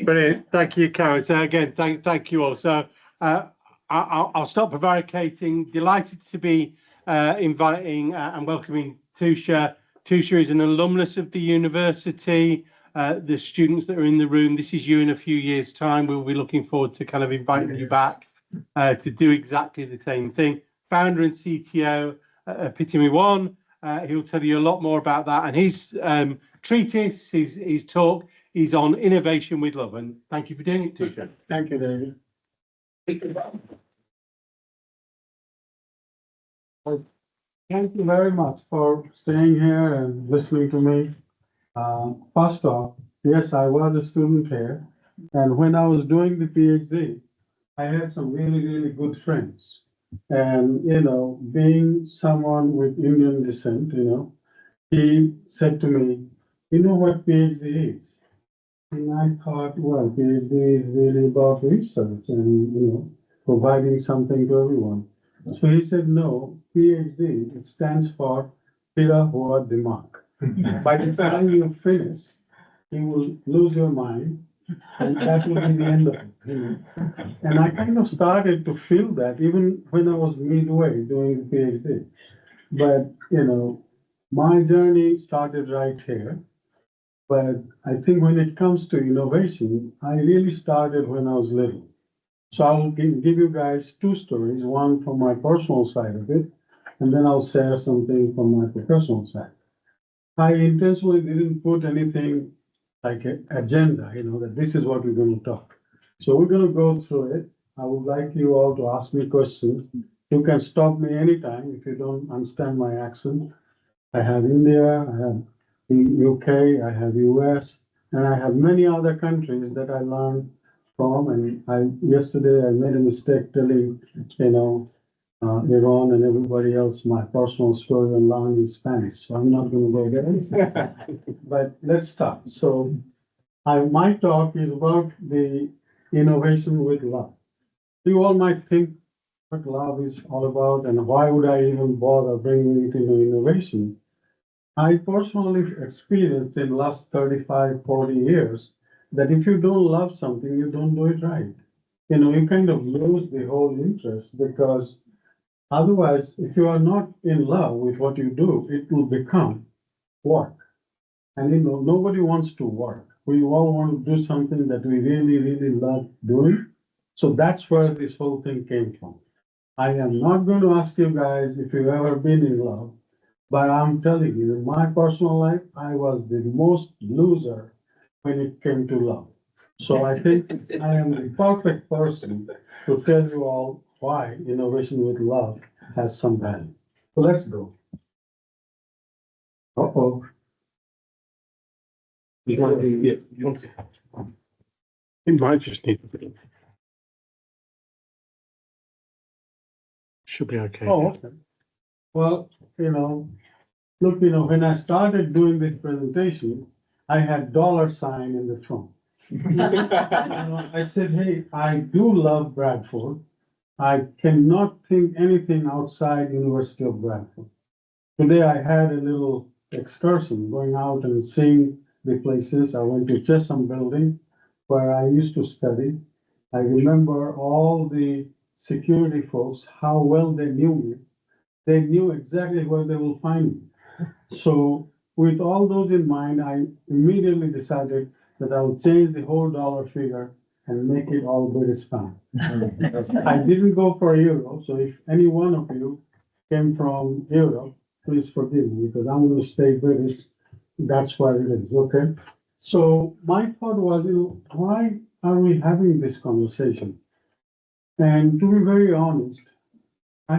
Brilliant. Thank you, Karen. So again, thank you all. So I'll stop prevaricating. Delighted to be inviting and welcoming Tushar. Tushar is an alumnus of the university. The students that are in the room, this is you in a few years' time. We'll be looking forward to kind of inviting you back to do exactly the same thing. Founder and CTO at EpitomiOne. He'll tell you a lot more about that. And his treatise, his talk, is on innovation with love. And thank you for doing it, Tushar. Thank you, David. Thank you very much for staying here and listening to me. First off, yes, I was a student here. And when I was doing the PhD, I had some really, really good friends. And, being someone with Indian descent, he said to me, you know what PhD is? And I thought, well, PhD is really about research and, providing something to everyone. So he said, no, PhD, it stands for Pira Hua Dimag. By the time you finish, you will lose your mind, and that will be the end of it. And I kind of started to feel that even when I was midway doing the PhD. But, my journey started right here. But I think when it comes to innovation, I really started when I was little. So I'll give you guys two stories, one from my personal side of it, and then I'll share something from my professional side. I intentionally didn't put anything like an agenda, that this is what we're going to talk. So we're going to go through it. I would like you all to ask me questions. You can stop me anytime if you don't understand my accent. I have India, I have the UK, I have US, and I have many other countries that I learned from. And yesterday I made a mistake telling, Iran and everybody else my personal story and learning Spanish. So I'm not going to go there. But let's start. So my talk is about the innovation with love. You all might think what love is all about and why would I even bother bringing it into innovation? I personally experienced in the last 35, 40 years that if you don't love something, you don't do it right. You kind of lose the whole interest because otherwise, if you are not in love with what you do, it will become work. And nobody wants to work. We all want to do something that we really, really love doing. So that's where this whole thing came from. I am not going to ask you guys if you've ever been in love, but I'm telling you, in my personal life, I was the most loser when it came to love. So I think I am the perfect person to tell you all why innovation with love has some value. So let's go. Uh-oh. You want to? It might just need a bit. Should be okay. Oh, okay. Well, look, when I started doing this presentation, I had $sign in the front. I said, hey, I do love Bradford. I cannot think anything outside University of Bradford. Today I had a little excursion going out and seeing the places. I went to Chesham building where I used to study. I remember all the security folks, how well they knew me. They knew exactly where they will find me. So with all those in mind, I immediately decided that I would change the whole dollar figure and make it all British pound. I didn't go for euro, so if any one of you came from Europe, please forgive me because I'm going to stay British. That's what it is, okay? So my thought was, why are we having this conversation? And to be very honest, I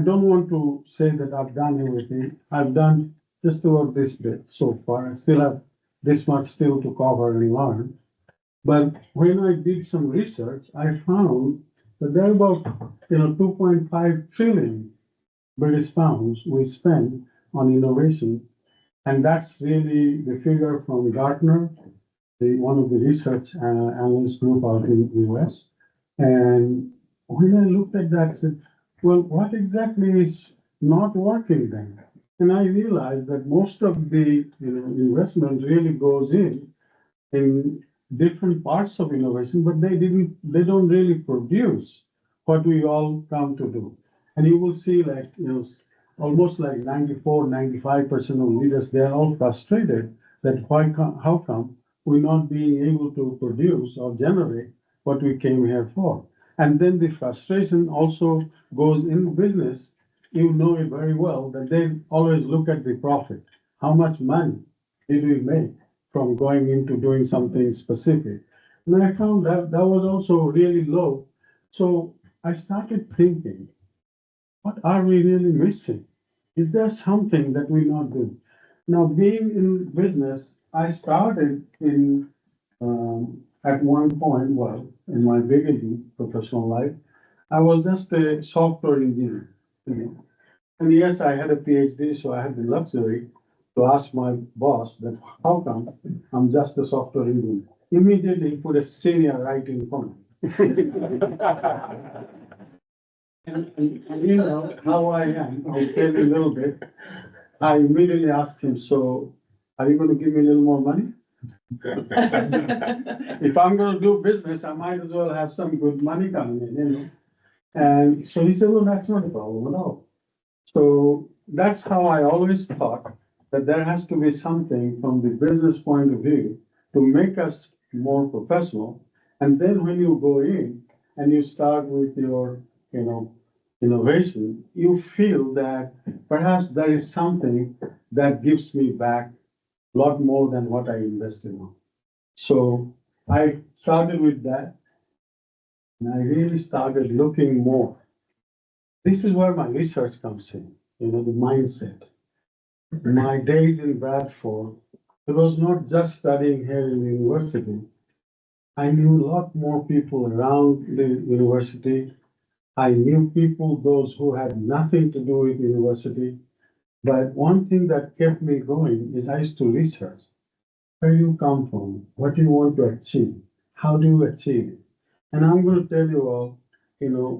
don't want to say that I've done everything. I've done just about this bit so far. I still have this much still to cover and learn. But when I did some research, I found that there are about 2.5 trillion British pounds we spend on innovation. And that's really the figure from Gartner, one of the research analyst group out in the US. And when I looked at that, I said, well, what exactly is not working then? And I realized that most of the investment really goes in different parts of innovation, but they don't really produce what we all come to do. And you will see like, almost like 94, 95% of leaders, they're all frustrated that how come we're not being able to produce or generate what we came here for. And then the frustration also goes in business. You know it very well that they always look at the profit. How much money did we make from going into doing something specific? And I found that that was also really low. So I started thinking, what are we really missing? Is there something that we not do? Now, being in business, I started at one point, well, in my beginning professional life, I was just a software engineer. And yes, I had a PhD, so I had the luxury to ask my boss that how come I'm just a software engineer? Immediately he put a senior right in front of me. And you know how I am, I'll tell you a little bit. I immediately asked him, so are you gonna give me a little more money? If I'm gonna do business, I might as well have some good money coming in. And so he said, well, that's not a problem at all. So that's how I always thought that there has to be something from the business point of view to make us more professional. And then when you go in and you start with your, innovation, you feel that perhaps there is something that gives me back a lot more than what I invested on. So I started with that, and I really started looking more. This is where my research comes in, the mindset. My days in Bradford, it was not just studying here in the university. I knew a lot more people around the university. I knew people, those who had nothing to do with university. But one thing that kept me going is I used to research where you come from, what you want to achieve, how do you achieve it. And I'm going to tell you all,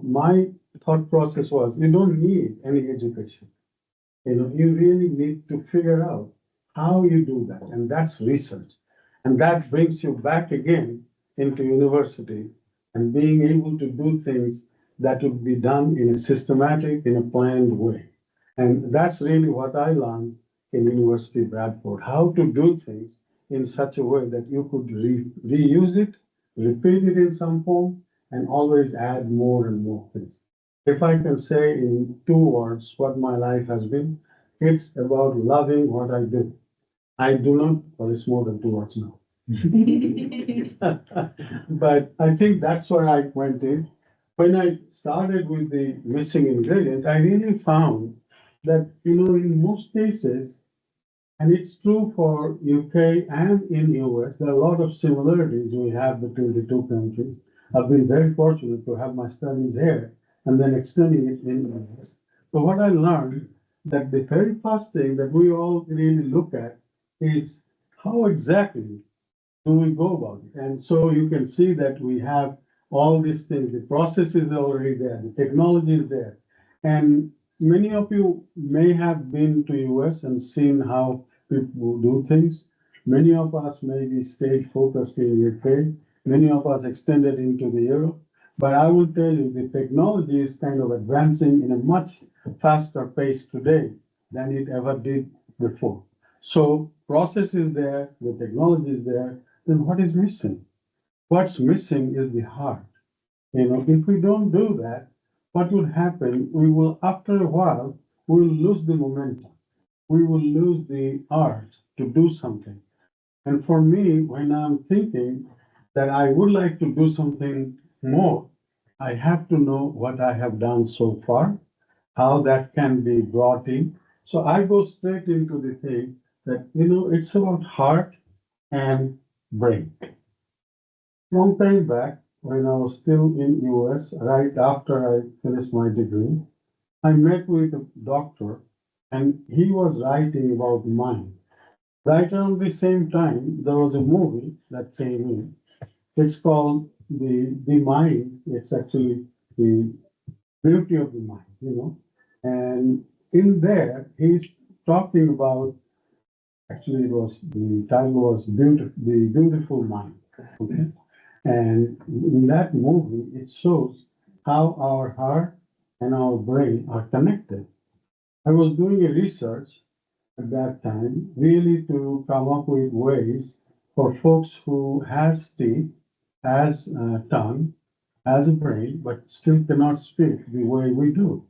my thought process was you don't need any education. You really need to figure out how you do that, and that's research. And that brings you back again into university and being able to do things that would be done in a systematic, in a planned way. And that's really what I learned in University of Bradford, how to do things in such a way that you could reuse it, repeat it in some form, and always add more and more things. If I can say in 2 words what my life has been, it's about loving what I do. I do not, well, it's more than 2 words now. But I think that's where I went in. When I started with the missing ingredient, I really found that, in most cases, and it's true for UK and in US, there are a lot of similarities we have between the two countries. I've been very fortunate to have my studies here and then extending it in the US. So what I learned that the very first thing that we all really look at is how exactly do we go about it? And so you can see that we have all these things, the process is already there, the technology is there. And many of you may have been to US and seen how people do things. Many of us maybe stayed focused in UK. Many of us extended into the Europe. But I will tell you, the technology is kind of advancing in a much faster pace today than it ever did before. So process is there, the technology is there, then what is missing? What's missing is the heart. If we don't do that, what will happen? We will, after a while, we will lose the momentum. We will lose the art to do something. And for me, when I'm thinking that I would like to do something more, I have to know what I have done so far, how that can be brought in. So I go straight into the thing that, it's about heart and brain. Long time back, when I was still in US, right after I finished my degree, I met with a doctor and he was writing about mind. Right around the same time, there was a movie that came in. It's called The Mind. It's actually the beauty of the mind. And in there, he's talking about, actually it was, the title was The Beautiful Mind. Okay? And in that movie, it shows how our heart and our brain are connected. I was doing a research at that time, really to come up with ways for folks who has teeth, has a tongue, has a brain, but still cannot speak the way we do.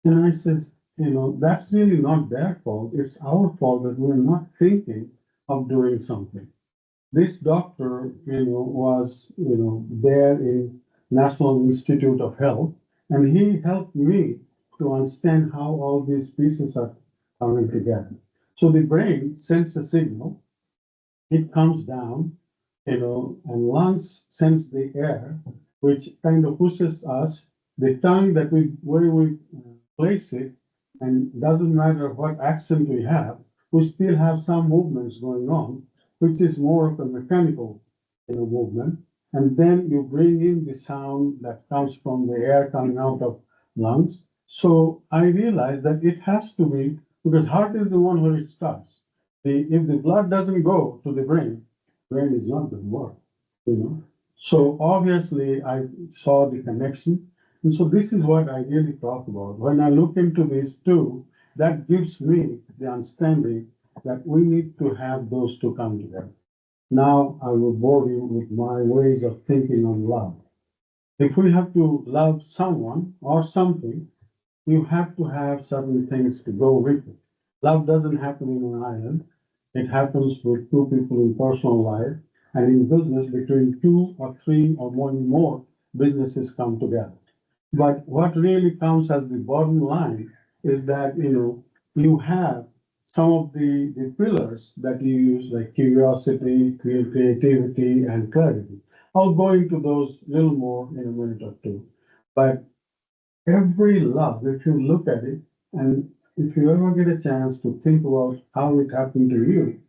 And I says, that's really not their fault. It's our fault that we're not thinking of doing something. This doctor, was, there in National Institute of Health, and he helped me to understand how all these pieces are coming together. So the brain sends a signal, it comes down, and lungs sends the air, which kind of pushes us. The tongue that where we place it, and doesn't matter what accent we have, we still have some movements going on, which is more of a mechanical, movement. And then you bring in the sound that comes from the air coming out of lungs. So I realized that it has to be, because heart is the one where it starts. If the blood doesn't go to the brain is not going to work, you know. So obviously I saw the connection. And so this is what I really talk about. When I look into these two, that gives me the understanding that we need to have those two come together. Now I will bore you with my ways of thinking on love. If we have to love someone or something, you have to have certain things to go with it. Love doesn't happen in an island. It happens with two people in personal life and in business between two or three or more businesses come together. But what really counts as the bottom line is that, you have some of the pillars that you use, like curiosity, creativity, and clarity. I'll go into those a little more in a minute or two. But every love, if you look at it, and if you ever get a chance to think about how it happened to you,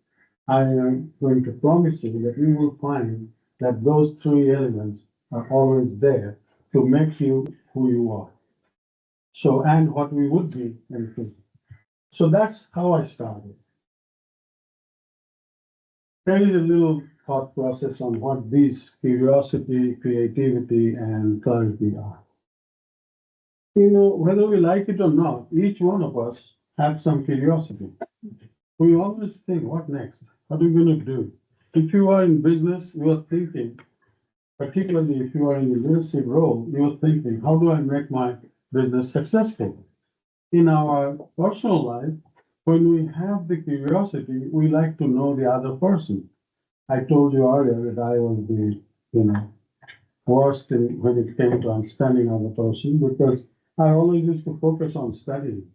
I am going to promise you that you will find that those three elements are always there to make you who you are. So, and what we would be in the future. So that's how I started. There is a little thought process on what these curiosity, creativity, and clarity are. Whether we like it or not, each one of us have some curiosity. We always think, what next? What are we going to do? If you are in business, you are thinking, particularly if you are in a leadership role, you are thinking, how do I make my business successful? In our personal life, when we have the curiosity, we like to know the other person. I told you earlier that I was the, worst when it came to understanding other person because I always used to focus on studying.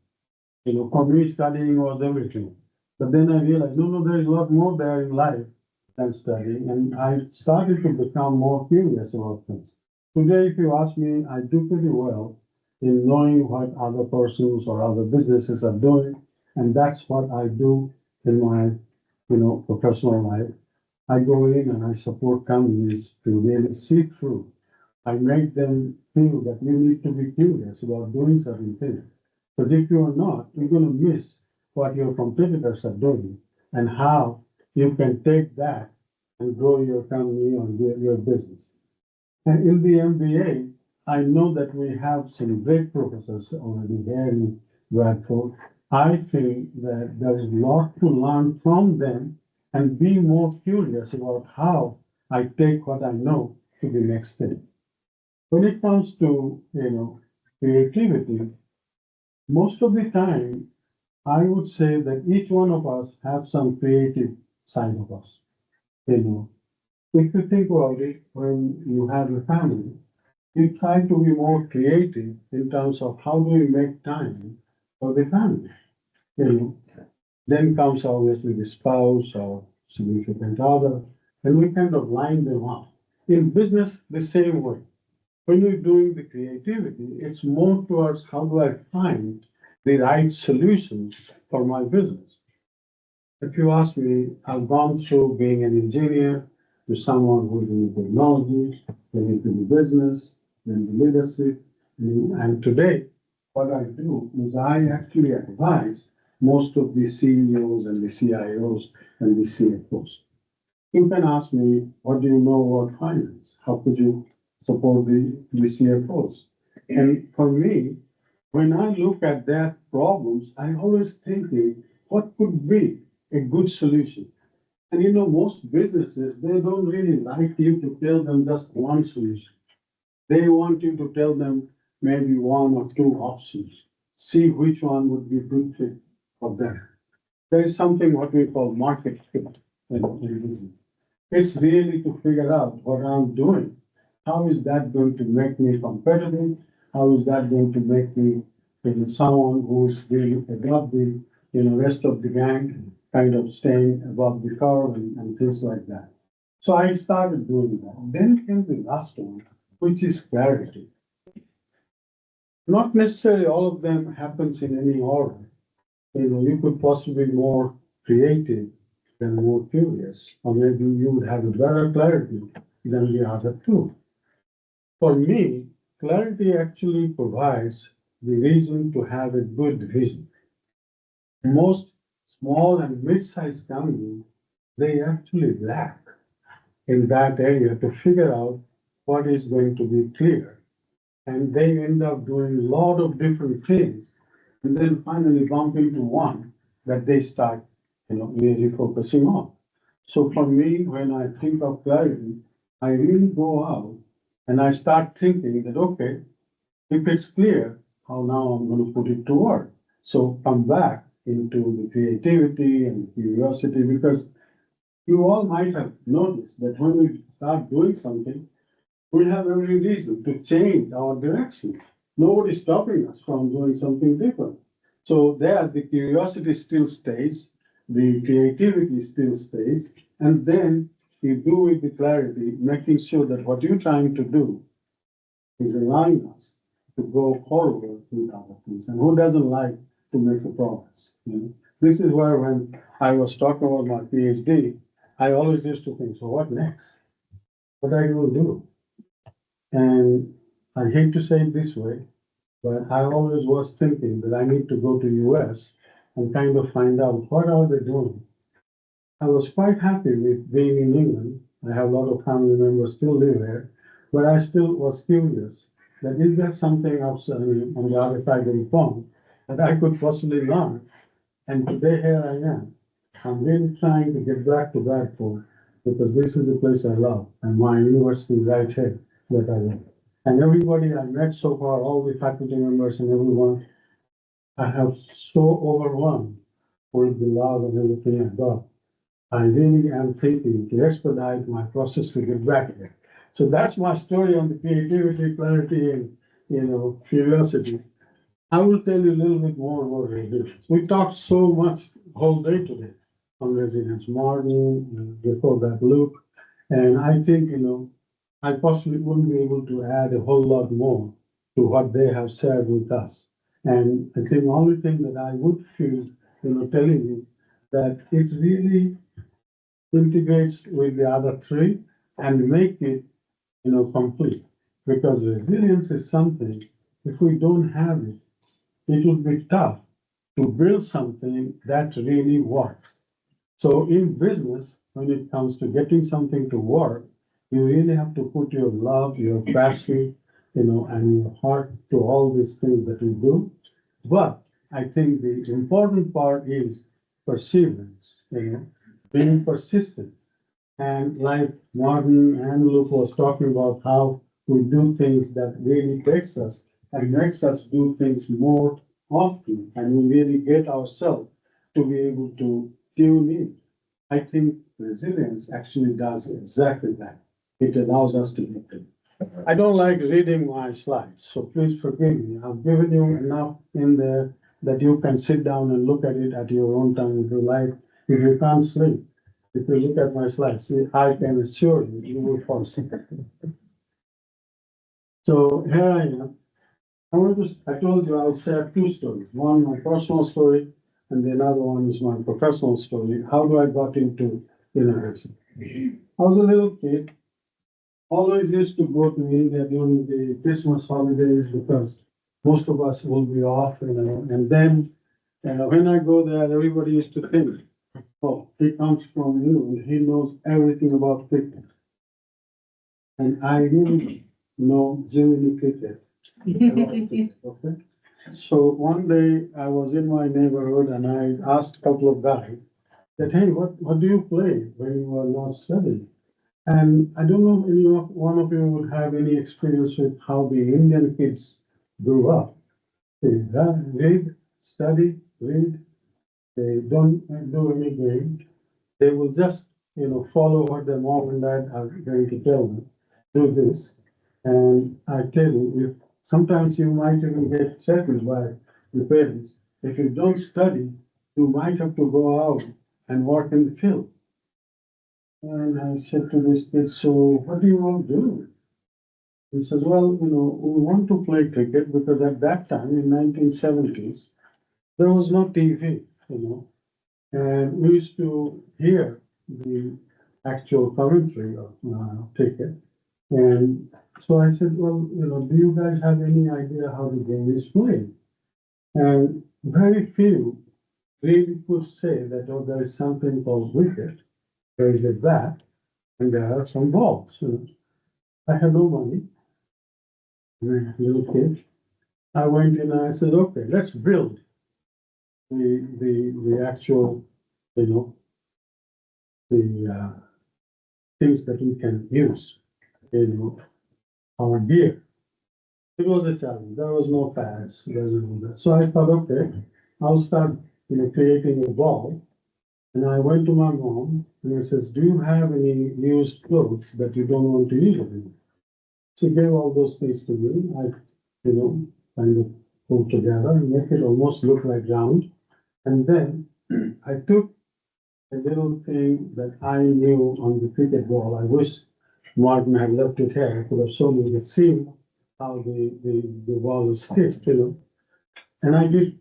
For me, studying was everything. But then I realized, no, there is a lot more there in life than studying. And I started to become more curious about things. Today, if you ask me, I do pretty well in knowing what other persons or other businesses are doing. And that's what I do in my, professional life. I go in and I support companies to really see through. I make them feel that you need to be curious about doing certain things. Because if you are not, you're going to miss what your competitors are doing and how you can take that and grow your company or your business. And in the MBA, I know that we have some great professors already here in Bradford. I feel that there is a lot to learn from them and be more curious about how I take what I know to the next step. When it comes to, creativity, most of the time, I would say that each one of us have some creative side of us. You know, if you think about it, when you have a family, you try to be more creative in terms of how do you make time for the family. You know, then comes obviously the spouse or significant other, and we kind of line them up. In business, the same way. When you're doing the creativity, it's more towards how do I find the right solutions for my business. If you ask me, I've gone through being an engineer to someone who is in technology, then into the business, then the leadership. And today, what I do is I actually advise most of the CEOs and the CIOs and the CFOs. You can ask me, what do you know about finance? How could you support the CFOs? And for me, when I look at their problems, I always thinking, what could be a good solution? And most businesses, they don't really like you to tell them just one solution. They want you to tell them maybe one or two options. See which one would be good fit for them. There is something what we call market fit in business. It's really to figure out what I'm doing. How is that going to make me competitive? How is that going to make me someone who's really above the rest of the gang, kind of staying above the curve and things like that. So I started doing that. Then came the last one, which is clarity. Not necessarily all of them happens in any order. You could possibly be more creative than more curious, or maybe you would have a better clarity than the other two. For me, clarity actually provides the reason to have a good vision. Most small and mid-sized companies, they actually lack in that area to figure out what is going to be clear. And they end up doing a lot of different things and then finally bump into one that they start, really focusing on. So for me, when I think of clarity, I really go out and I start thinking that, okay, if it's clear, how now I'm going to put it to work. So come back into the creativity and curiosity, because you all might have noticed that when we start doing something, we have every reason to change our direction. Nobody's stopping us from doing something different. So there, the curiosity still stays, the creativity still stays, and then you do with the clarity, making sure that what you're trying to do is allowing us to go forward with other things. And who doesn't like to make a progress? This is where when I was talking about my PhD, I always used to think, so what next? What are you going to do? And I hate to say it this way, but I always was thinking that I need to go to US and kind of find out what are they doing. I was quite happy with being in England. I have a lot of family members still live there, but I still was curious that is there something outside on the other side of the pond that I could possibly learn. And today here I am. I'm really trying to get back to Bradford because this is the place I love and my university is right here that I love. And everybody I met so far, all the faculty members and everyone, I have so overwhelmed with the love and everything I got. I really am thinking to expedite my process to get back there. So that's my story on the creativity, clarity, and curiosity. I will tell you a little bit more about resilience. We talked so much whole day today on resilience. Martin, before that, Luke, and I think I possibly wouldn't be able to add a whole lot more to what they have shared with us. And I think the only thing that I would feel, telling you that it really integrates with the other three and make it, complete. Because resilience is something, if we don't have it, it would be tough to build something that really works. So in business, when it comes to getting something to work, you really have to put your love, your passion, and your heart to all these things that you do. But I think the important part is perseverance, being persistent. And like Martin and Luke was talking about how we do things that really takes us and makes us do things more often, and we really get ourselves to be able to tune in. I think resilience actually does exactly that. It allows us to get it. I don't like reading my slides, so please forgive me. I've given you enough in there that you can sit down and look at it at your own time if you like. If you can't sleep, if you look at my slides, see, I can assure you, you will fall asleep. So here I am. I told you I'll share two stories. One, my personal story, and the other one is my professional story. How do I got into innovation? I was a little kid, always used to go to India during the Christmas holidays because most of us will be off, and then when I go there, everybody used to think Oh, he comes from England. He knows everything about cricket. And I really know Jiminy cricket. Okay. So one day I was in my neighborhood and I asked a couple of guys that, hey, what do you play when you are not studying? And I don't know if one of you would have any experience with how the Indian kids grew up. They read, study, read. They don't do any game. They will just, follow what their mom and dad are going to tell them. Do this. And I tell you, if sometimes you might even get threatened by the parents. If you don't study, you might have to go out and work in the field. And I said to this kid, so what do you want to do? He says, well, we want to play cricket because at that time in 1970s, there was no TV, and we used to hear the actual commentary of cricket. And so I said, well, do you guys have any idea how the game is played? And very few really could say that, oh, there is something called wicket, there is a bat, and there are some balls. I had no money, I'm a little kid. I went in and I said, okay, let's build the actual, the things that we can use, our gear. It was a challenge. There was no pads. There was no that. So I thought, okay, I'll start, creating a ball. And I went to my mom and I says, do you have any used clothes that you don't want to use anymore? She gave all those things to me. I, kind of put together and make it almost look like round. And then I took a little thing that I knew on the cricket ball. I wish Martin had left it here. I could have shown you the seam, how the ball is stitched, And I did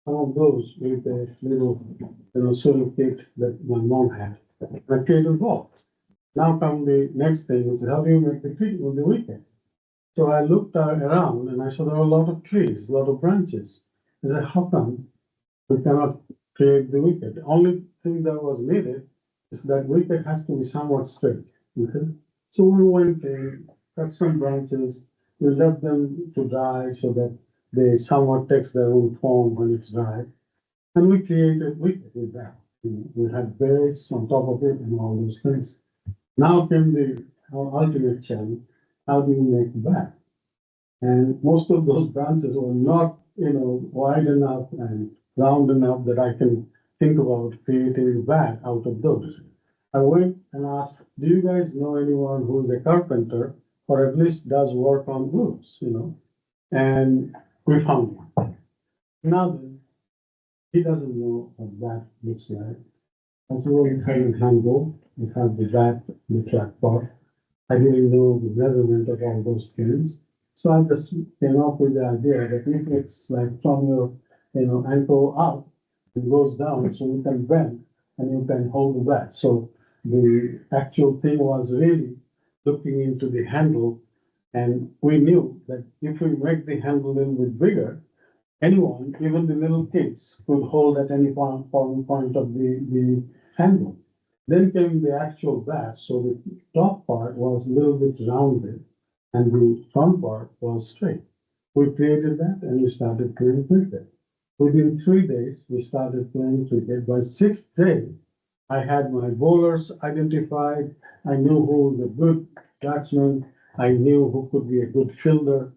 some of those with a little, sewing kit that my mom had. I created a ball. Now come the next thing, which is how do you make the cricket with the wicket? So I looked around and I saw there were a lot of trees, a lot of branches. I said, how come we cannot create the wicket? The only thing that was needed is that wicket has to be somewhat straight. Okay? So we went in, cut some branches, we left them to dry so that they somewhat takes their own form when it's dry. And we created wicket with that. We had beds on top of it and all those things. Now came the ultimate challenge. How do you make a bat? And most of those branches were not, wide enough and round enough that I can think about creating a bat out of those. I went and asked, do you guys know anyone who's a carpenter or at least does work on roofs, And we found one. Now then, he doesn't know what that looks like. I said, well, it has a handle, it has the bat, the track part. I didn't know the measurement of all those things. So I just came up with the idea that if it's like from your, ankle up, it goes down, so you can bend and you can hold the bat. So the actual thing was really looking into the handle, and we knew that if we make the handle a little bit bigger, anyone, even the little kids, could hold at any point of the handle. Then came the actual bat, so the top part was a little bit rounded and the front part was straight. We created that and we started playing cricket. Within 3 days, we started playing cricket. By 6th day, I had my bowlers identified. I knew who was a good batsman. I knew who could be a good fielder,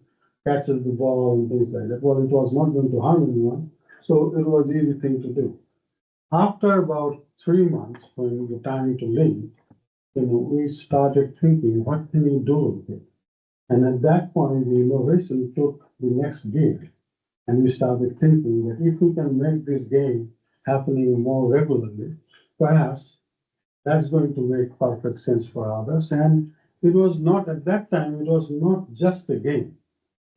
catches the ball and things like that. Well, it was not going to harm anyone, so it was an easy thing to do. After about 3 months, when the time to leave, we started thinking, what can we do with it? And at that point, the innovation took the next gear. And we started thinking that if we can make this game happening more regularly, perhaps that's going to make perfect sense for others. And it was not, at that time, it was not just a game.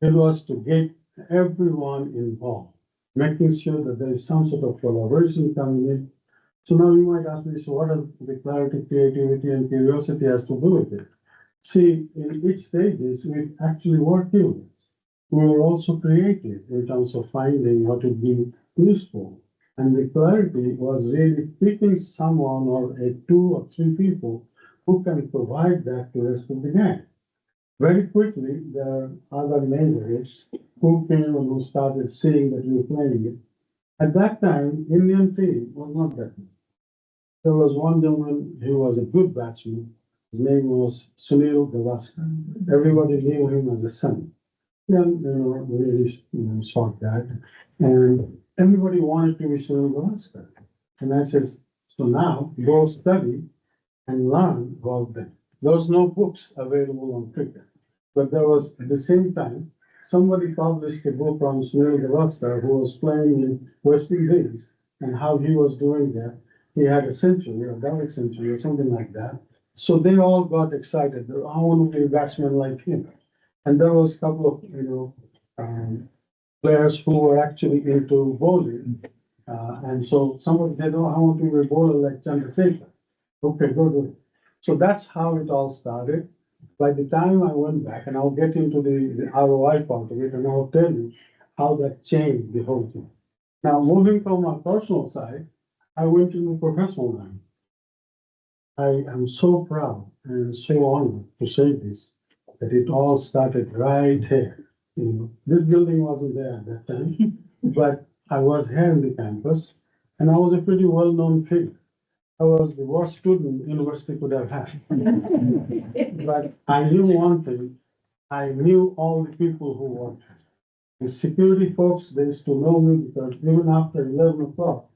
It was to get everyone involved, making sure that there is some sort of collaboration coming in. So now you might ask me, so what does the clarity, creativity, and curiosity has to do with it? See, in each stages, we actually were curious. We were also creative in terms of finding what would be useful. And the clarity was really picking someone or a two or three people who can provide that to the rest of the gang. Very quickly, there are other neighbors who came and who started seeing that we were playing it. At that time, Indian team was not that good. There was one gentleman who was a good batsman. His name was Sunil Gavaskar. Everybody knew him as a son. Young, really, short guy. And everybody wanted to be Sunil Gavaskar. And I said, so now go study and learn about them. There was no books available on cricket. But there was, at the same time, somebody published a book on Sunil Gavaskar who was playing in West Indies and how he was doing that. He had a century, a double century, or something like that. So they all got excited. I want to be a batsman like him. And there was a couple of, players who were actually into bowling. And so somebody said, oh, I want to be a bowler like Chandrasekhar. Okay, go do it. So that's how it all started. By the time I went back, and I'll get into the ROI part of it, and I'll tell you how that changed the whole thing. Now, moving from my personal side, I went to the professional line. I am so proud and so honored to say this, that it all started right here. This building wasn't there at that time, but I was here in the campus, and I was a pretty well-known figure. I was the worst student the university could have had. But I knew one thing, I knew all the people who worked here. The security folks, they used to know me because even after 11 o'clock,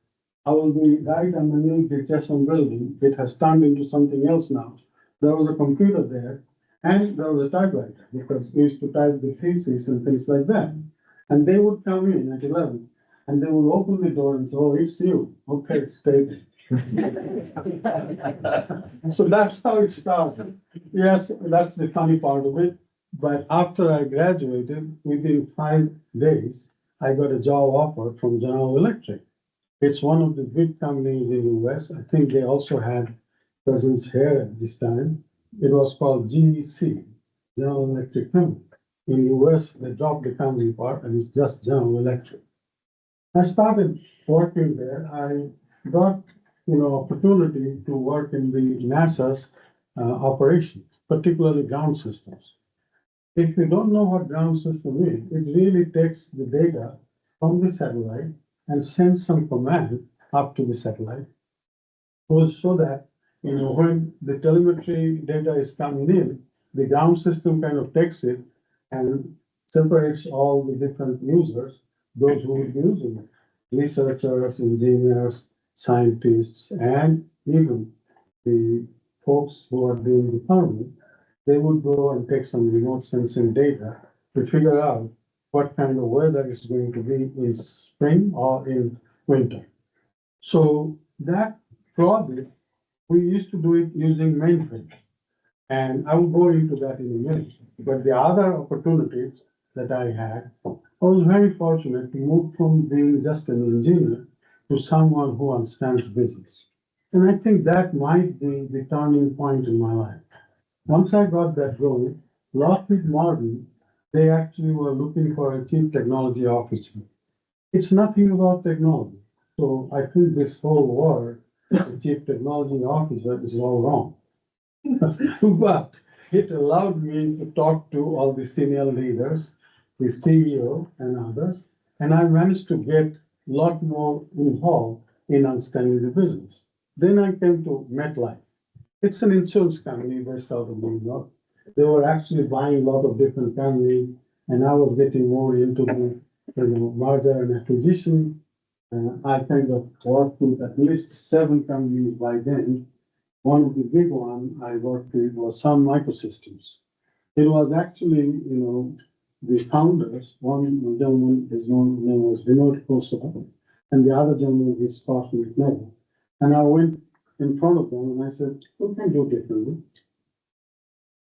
I will be right underneath the Chesham building. It has turned into something else now. There was a computer there and there was a typewriter because we used to type the thesis and things like that. And they would come in at 11 and they would open the door and say, oh, it's you. Okay, stay there. So that's how it started. Yes, that's the funny part of it. But after I graduated, within 5 days, I got a job offer from General Electric. It's one of the big companies in the US. I think they also had presence here at this time. It was called GEC, General Electric Company. In the US, they dropped the company part and it's just General Electric. I started working there. I got, opportunity to work in the NASA's operations, particularly ground systems. If you don't know what ground system is, it really takes the data from the satellite and sends some command up to the satellite. So that, when the telemetry data is coming in, the ground system kind of takes it and separates all the different users, those who will be using it, researchers, engineers, scientists, and even the folks who are doing the farming. They would go and take some remote sensing data to figure out what kind of weather is going to be in spring or in winter. So that project, we used to do it using mainframe. And I will go into that in a minute. But the other opportunities that I had, I was very fortunate to move from being just an engineer to someone who understands business. And I think that might be the turning point in my life. Once I got that going, Lockheed Martin, they actually were looking for a chief technology officer. It's nothing about technology. So I think this whole word, the chief technology officer, is all wrong. But it allowed me to talk to all the senior leaders, the CEO and others, and I managed to get a lot more involved in understanding the business. Then I came to MetLife. It's an insurance company based out of New York. They were actually buying a lot of different companies, and I was getting more into the merger and acquisition. I kind of worked with at least 7 companies by then. One of the big one I worked with was Sun Microsystems. It was actually, the founders, one gentleman, his name was Vinod Khosla, and the other gentleman is Scott McNeil. And I went in front of them and I said, what can we do differently?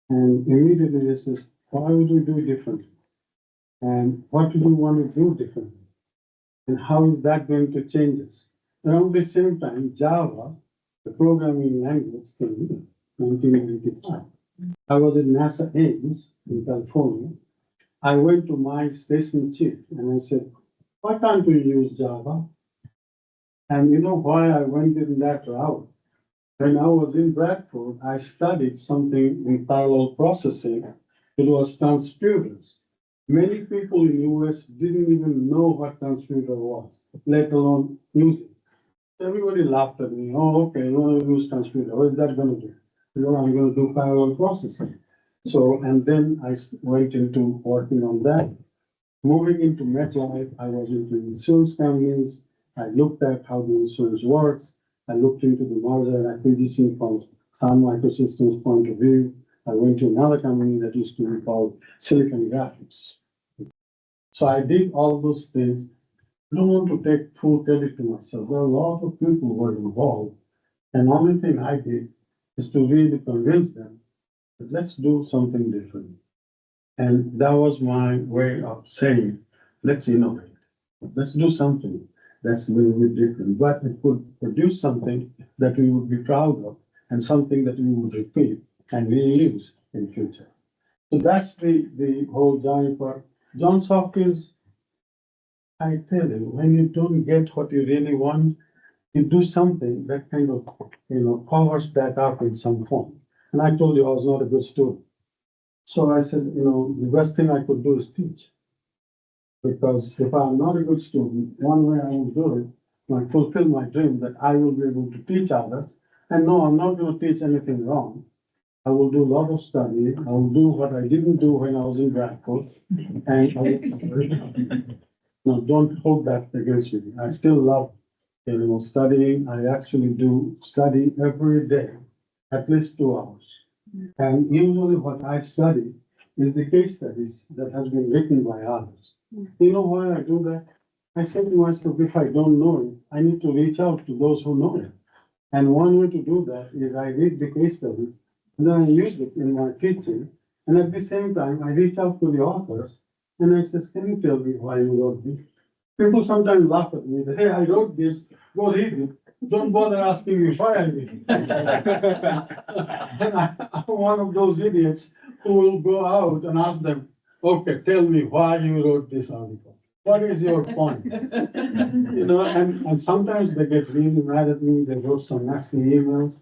And immediately they said, why would we do it differently? And what do we want to do differently? And how is that going to change us? Around the same time, Java, the programming language, came in 1995. I was at NASA Ames in California. I went to my station chief and I said, why can't we use Java? And you know why I went in that route? When I was in Bradford, I studied something in parallel processing. It was transputers. Many people in US didn't even know what transputer was, let alone use it. Everybody laughed at me. Oh, okay, you want to use transputer. What is that going to do? You know, I'm going to do parallel processing. So, and then went into working on that. Moving into MetLife, I was into insurance companies. I looked at how the insurance works. I looked into the merger and acquisition from Sun Microsystems point of view. I went to another company that used to be called Silicon Graphics. So I did all those things. I don't want to take full credit to myself. There are a lot of people who were involved. And the only thing I did is to really convince them that let's do something different. And that was my way of saying, let's innovate. Let's do something that's a little bit different, but it could produce something that we would be proud of and something that we would repeat and reuse in future. So that's the whole journey for Johns Hopkins. I tell you, when you don't get what you really want, you do something that kind of, covers that up in some form. And I told you I was not a good student. So I said, the best thing I could do is teach. Because if I'm not a good student, one way I will do it, I fulfill my dream that I will be able to teach others. And no, I'm not going to teach anything wrong. I will do a lot of study. I will do what I didn't do when I was in Bradford. And no, don't hold that against me. I still love, studying. I actually do study every day, at least 2 hours. And usually what I study is the case studies that has been written by others. You know why I do that? I say to myself, if I don't know it, I need to reach out to those who know it. And one way to do that is I read the case studies, and then I use it in my teaching. And at the same time, I reach out to the authors, and I say, can you tell me why you wrote this? People sometimes laugh at me, hey, I wrote this, go read it. Don't bother asking me why I did it. And I'm one of those idiots who will go out and ask them, okay, tell me why you wrote this article. What is your point? And sometimes they get really mad at me. They wrote some nasty emails.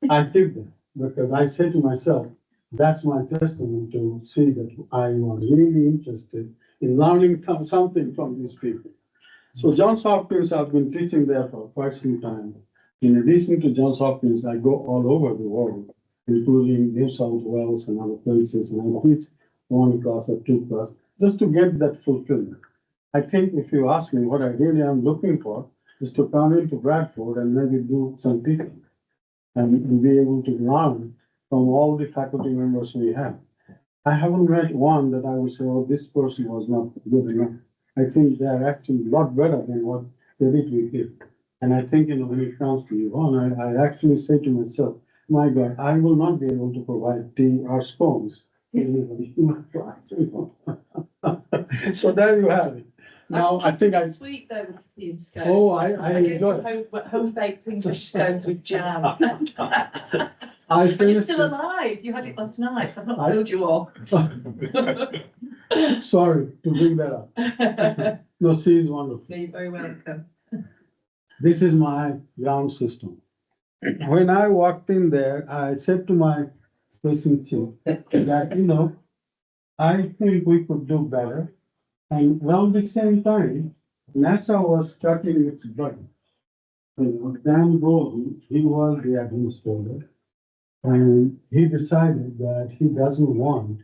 I keep them because I say to myself, that's my testament to see that I was really interested in learning something from these people. So Johns Hopkins, I've been teaching there for quite some time. In addition to Johns Hopkins, I go all over the world, including New South Wales and other places, and I teach 1 class or 2 class, just to get that fulfillment. I think if you ask me what I really am looking for, is to come into Bradford and maybe do some teaching and be able to learn from all the faculty members we have. I haven't met one that I would say, oh, this person was not good enough. I think they are actually a lot better than what they did with it. And I think, when it comes to Yvonne, I actually say to myself, my God, I will not be able to provide tea or scones to anybody in my class. So there you have it. Now, I think I. Sweet though with tea and scones. Oh, I enjoy it. Home baked English scones with jam. I And you're still alive. You had it last night, so I've not killed you all. Sorry to bring that up. No, she is wonderful. You're very welcome. This is my ground system. When I walked in there, I said to my station chief that, I think we could do better. And around the same time, NASA was starting its budget. Dan Golden, he was the administrator, and he decided that he doesn't want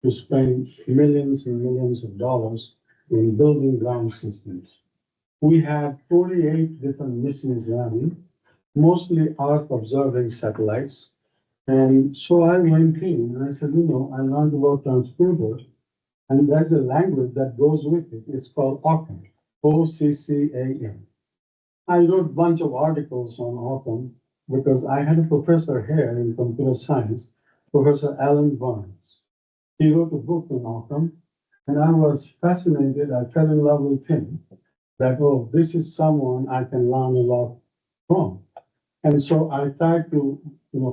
to spend millions and millions of dollars in building ground systems. We had 48 different missions running, mostly Earth observing satellites. And so I went in and I said, I learned about transputers, and there's a language that goes with it. It's called OCCAM, OCCAM. I wrote a bunch of articles on OCCAM because I had a professor here in computer science, Professor Alan Barnes. He wrote a book on OCCAM, and I was fascinated. I fell in love with him. That, oh, this is someone I can learn a lot from. And so I tried to,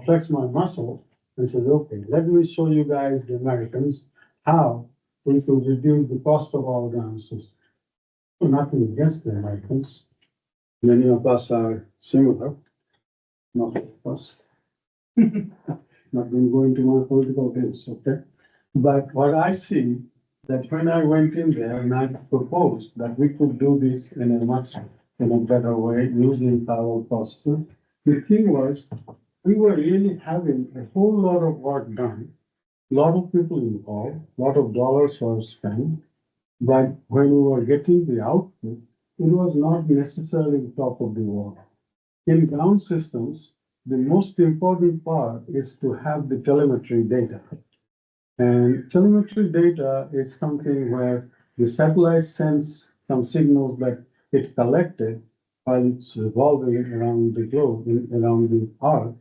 flex my muscle and said, okay, let me show you guys, the Americans, how we could reduce the cost of our ground system. Nothing against the Americans. Many of us are similar, not all of us. Not been going to my political days, okay? But what I see, that when I went in there and I proposed that we could do this in a better way using parallel processing, the thing was, we were really having a whole lot of work done, a lot of people involved, a lot of dollars were spent, but when we were getting the output, it was not necessarily top of the world. In ground systems, the most important part is to have the telemetry data. And telemetry data is something where the satellite sends some signals that it collected while it's revolving around the globe, around the Earth.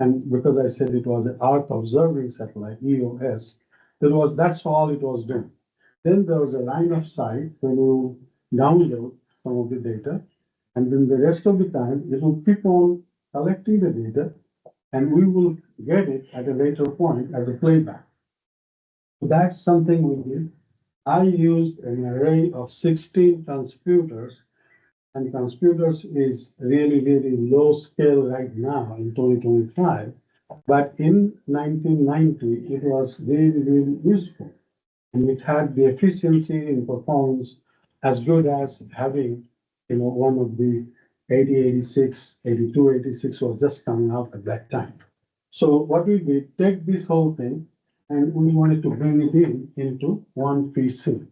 And because I said it was an Earth observing satellite, EOS, that's all it was doing. Then there was a line of sight when you download some of the data, and then the rest of the time it will keep on collecting the data, and we will get it at a later point as a playback. That's something we did. I used an array of 16 transputers, and transputers is really, really low scale right now in 2025. But in 1990, it was really, really useful. And it had the efficiency and performance as good as having, one of the 8086, 8286 was just coming out at that time. So what we did, take this whole thing, and we wanted to bring it into one PC.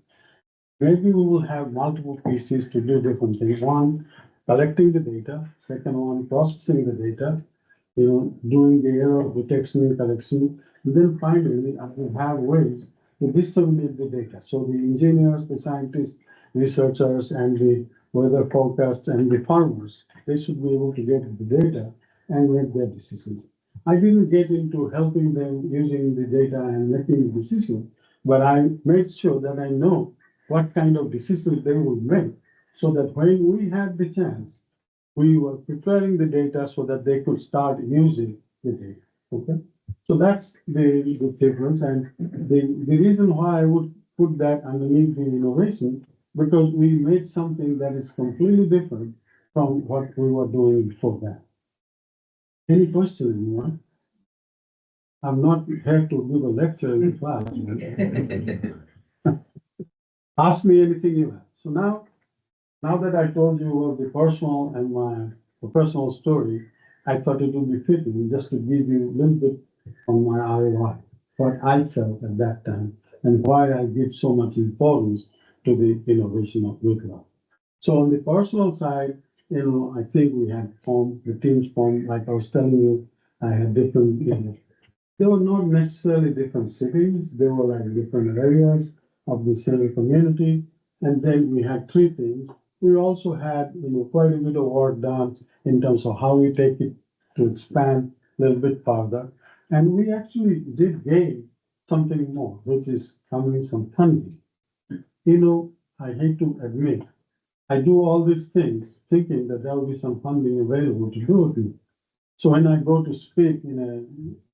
Maybe we will have multiple PCs to do different things. One, collecting the data. Second one, processing the data, doing the error detection and collection. And then finally, we have ways to disseminate the data. So the engineers, the scientists, researchers, and the weather forecasts and the farmers, they should be able to get the data and make their decisions. I didn't get into helping them using the data and making the decision, but I made sure that I know what kind of decisions they would make, so that when we had the chance, we were preparing the data so that they could start using the data. Okay, so that's the difference, and the reason why I would put that underneath the innovation, because we made something that is completely different from what we were doing before that. Any question, anyone? I'm not here to give a lecture in the class. Ask me anything you have. So now that I told you about the personal and my professional story, I thought it would be fitting just to give you a little bit on my ROI, what I felt at that time, and why I give so much importance to the innovation of WITLA. So on the personal side, I think we had formed, the teams formed, like I was telling you, I had different, they were not necessarily different cities, they were like different areas of the same community. And then we had three teams. We also had, quite a bit of work done in terms of how we take it to expand a little bit further. And we actually did gain something more, which is coming some funding. I hate to admit, I do all these things thinking that there will be some funding available to do it. So when I go to speak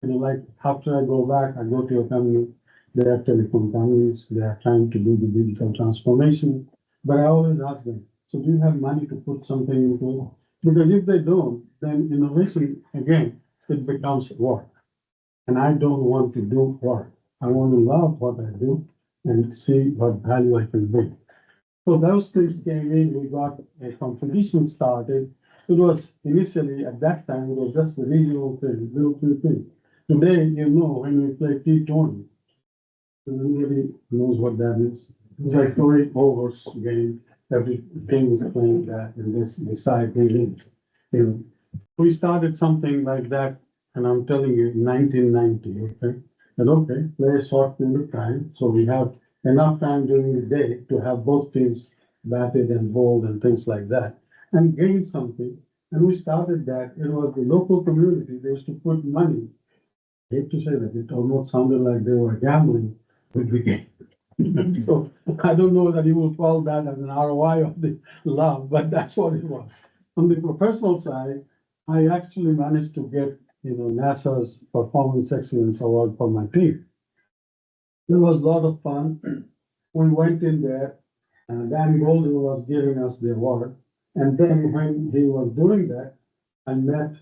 like after I go back, I go to a company, they are telecom companies, they are trying to do the digital transformation. But I always ask them, so do you have money to put something into it? Because if they don't, then innovation, again, it becomes work. And I don't want to do work. I want to love what I do and see what value I can bring. So those things came in, we got a competition started. It was initially, at that time, it was just a regional thing, little things. Today, when we play T20, nobody knows what that is. It's like 40 overs game. Every team is playing that, and this decide who wins. We started something like that, and I'm telling you, 1990. Okay, and okay, play a short period of time, so we have enough time during the day to have both teams batted and bowled and things like that, and gain something. And we started that. It was the local community. They used to put money. I hate to say that, it almost sounded like they were gambling with the game. So I don't know that you will call that as an ROI of the love, but that's what it was. On the professional side, I actually managed to get, NASA's Performance Excellence Award for my team. It was a lot of fun. We went in there, and Dan Golden was giving us the award. And then when he was doing that, I met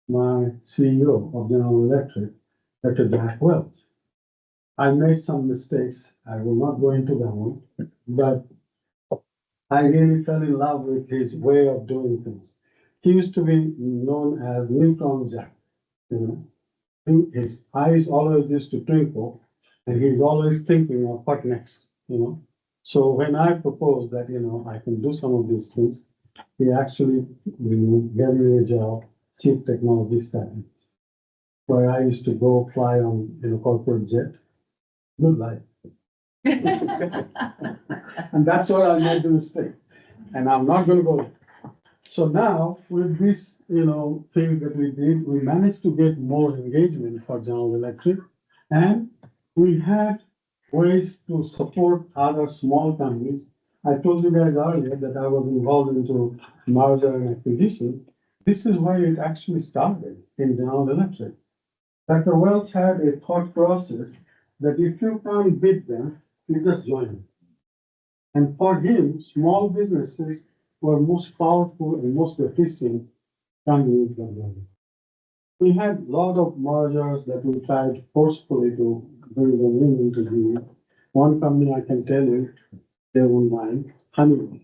my CEO of General Electric, Dr. Jack Welch. I made some mistakes. I will not go into that one, but I really fell in love with his way of doing things. He used to be known as Neutron Jack, you know. His eyes always used to twinkle, and he's always thinking of what next, you know. So when I proposed that, I can do some of these things, he actually, gave me a job, chief technology strategist, where I used to go fly on, corporate jet. Good life. And that's what I made the mistake. And I'm not gonna go there. So now with this, things that we did, we managed to get more engagement for General Electric. And we had ways to support other small companies. I told you guys earlier that I was involved into merger and acquisition. This is why it actually started in General Electric. Dr. Welch had a thought process that if you can't beat them, you just join them. And for him, small businesses were most powerful and most efficient companies that were. We had a lot of mergers that we tried forcefully to bring them into the. One company I can tell you, they won't mind, Honeywell.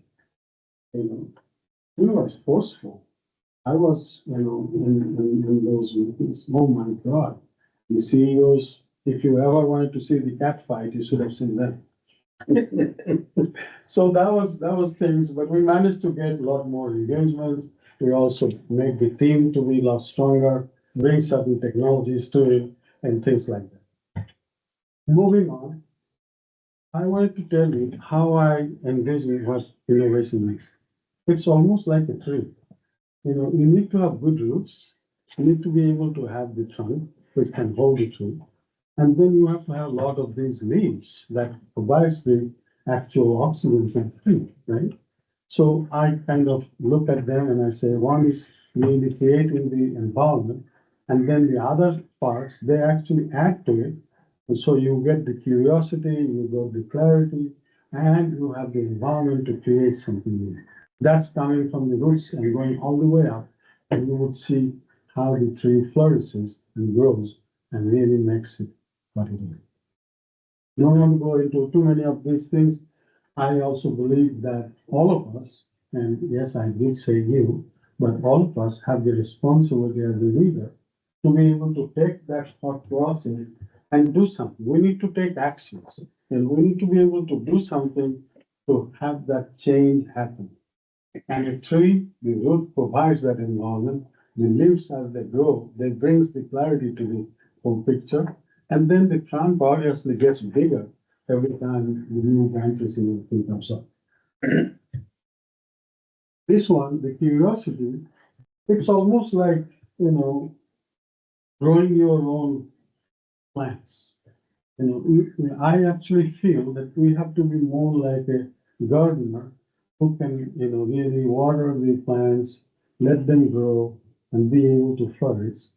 It was forceful. I was, in those meetings. Oh my God. The CEOs, if you ever wanted to see the cat fight, you should have seen them. So that was things, but we managed to get a lot more engagements. We also made the team to be a lot stronger, bring certain technologies to it, and things like that. Moving on, I wanted to tell you how I envision what innovation is. It's almost like a tree. You need to have good roots. You need to be able to have the trunk, which can hold the tree. And then you have to have a lot of these leaves that provides the actual oxygen from the tree, right? So I kind of look at them and I say, one is really creating the environment, and then the other parts, they actually add to it. And so you get the curiosity, you get the clarity, and you have the environment to create something new. That's coming from the roots and going all the way up, and you would see how the tree flourishes and grows and really makes it what it is. Don't want to go into too many of these things. I also believe that all of us, and yes, I did say you, but all of us have the responsibility as a leader to be able to take that thought process and do something. We need to take actions, and we need to be able to do something to have that change happen. And a tree, the root provides that environment. The leaves, as they grow, they brings the clarity to the whole picture. And then the trunk obviously gets bigger every time the new branches and everything comes up. This one, the curiosity, it's almost like, growing your own plants. I actually feel that we have to be more like a gardener who can, really water the plants, let them grow and be able to flourish.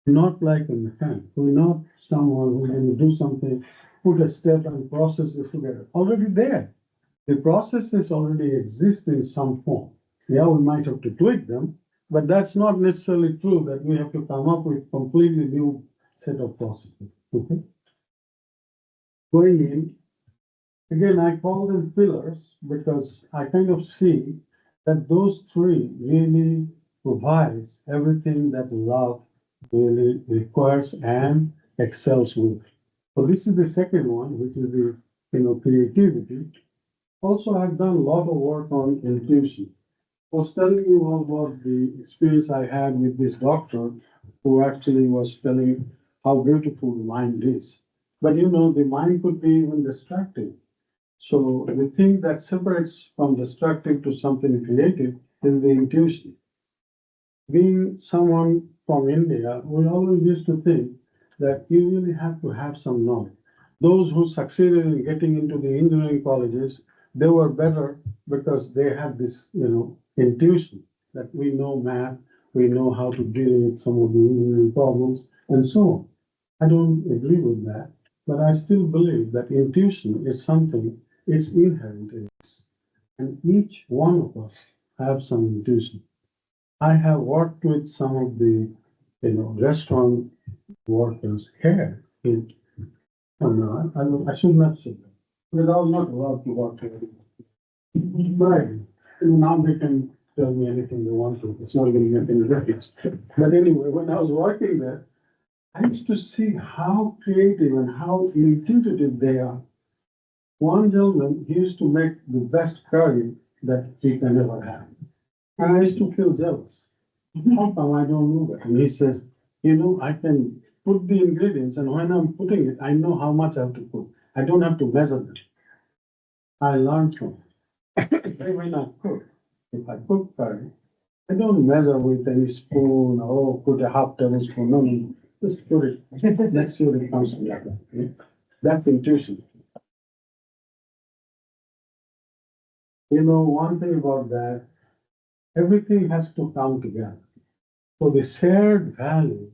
Not like a mechanic. We're not someone who's going to do something, put a step and processes together. Already there. The processes already exist in some form. Yeah, we might have to tweak them, but that's not necessarily true that we have to come up with completely new set of processes. Okay. Going in, again, I call them pillars because I kind of see that those three really provides everything that love really requires and excels with. So this is the second one, which is the creativity. Also, I've done a lot of work on intuition. I was telling you all about the experience I had with this doctor who actually was telling how beautiful the mind is. But the mind could be even destructive. So the thing that separates from destructive to something creative is the intuition. Being someone from India, we always used to think that you really have to have some knowledge. Those who succeeded in getting into the engineering colleges, they were better because they had this, intuition that we know math, we know how to deal with some of the engineering problems, and so on. I don't agree with that, but I still believe that intuition is something, it's inherent in us. And each one of us have some intuition. I have worked with some of the, restaurant workers here in, oh no, I should not say that. Because I was not allowed to work here. Right. Now they can tell me anything they want to. It's not going to make any difference. But anyway, when I was working there, I used to see how creative and how intuitive they are. One gentleman, he used to make the best curry that he can ever have. And I used to feel jealous. How come I don't know that? And he says, I can put the ingredients, and when I'm putting it, I know how much I have to put. I don't have to measure them. I learned from it. When I cook, if I cook curry, I don't measure with any spoon or put a half tablespoon. No. Just put it. Next year it comes together. That's intuition. One thing about that, everything has to come together. So the shared value,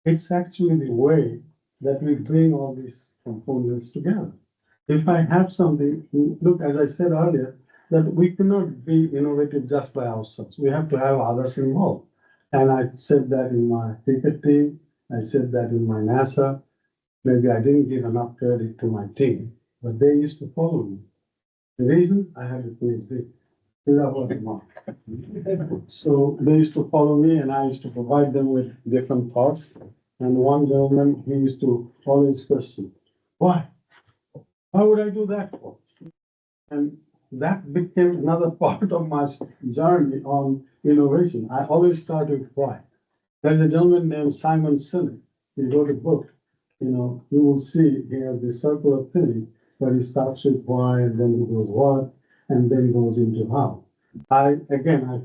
it's actually the way that we bring all these components together. If I have something, look, as I said earlier, that we cannot be innovative just by ourselves. We have to have others involved. And I said that in my cricket team, I said that in my NASA. Maybe I didn't give enough credit to my team, but they used to follow me. The reason I had a PhD, without the mark. So they used to follow me, and I used to provide them with different thoughts. And one gentleman, he used to always question, why? Why would I do that for? And that became another part of my journey on innovation. I always start with why. There's a gentleman named Simon Sinek. He wrote a book. You will see he has this circular thing where he starts with why, and then he goes what, and then goes into how. I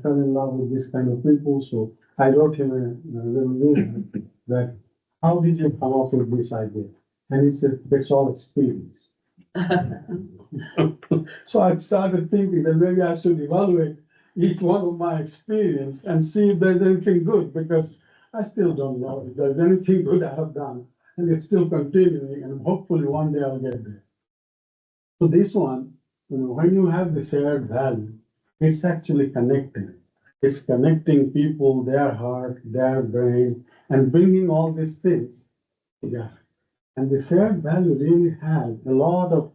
fell in love with this kind of people, so I wrote him a little note that, how did you come up with this idea? And he said, it's all experience. So I started thinking that maybe I should evaluate each one of my experience and see if there's anything good, because I still don't know if there's anything good I have done, and it's still continuing, and hopefully one day I'll get there. So this one, when you have the shared value, it's actually connecting. It's connecting people, their heart, their brain, and bringing all these things together. And the shared value really has a lot of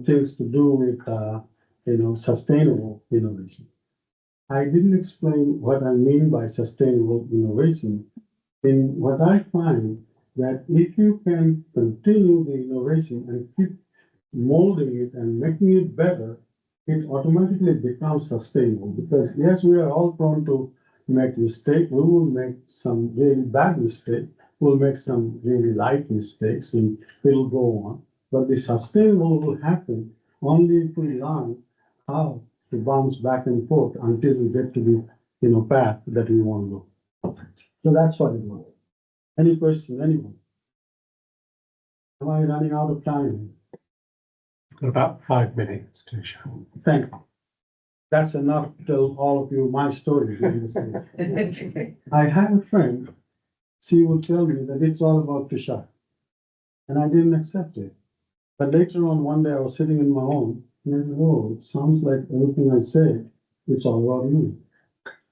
things to do with sustainable innovation. I didn't explain what I mean by sustainable innovation. In what I find that if you can continue the innovation and keep molding it and making it better, it automatically becomes sustainable. Because yes, we are all prone to make mistakes. We will make some really bad mistakes. We'll make some really light mistakes, and it'll go on. But the sustainable will happen only if we learn how to bounce back and forth until we get to the path that we want to go. So that's what it was. Any question, anyone? Am I running out of time? About 5 minutes, Tushar. Thank you. That's enough to tell all of you my story. I have a friend, she would tell me that it's all about Tushar. And I didn't accept it. But later on, one day I was sitting in my home, and I said, oh, it sounds like everything I say, it's all about me.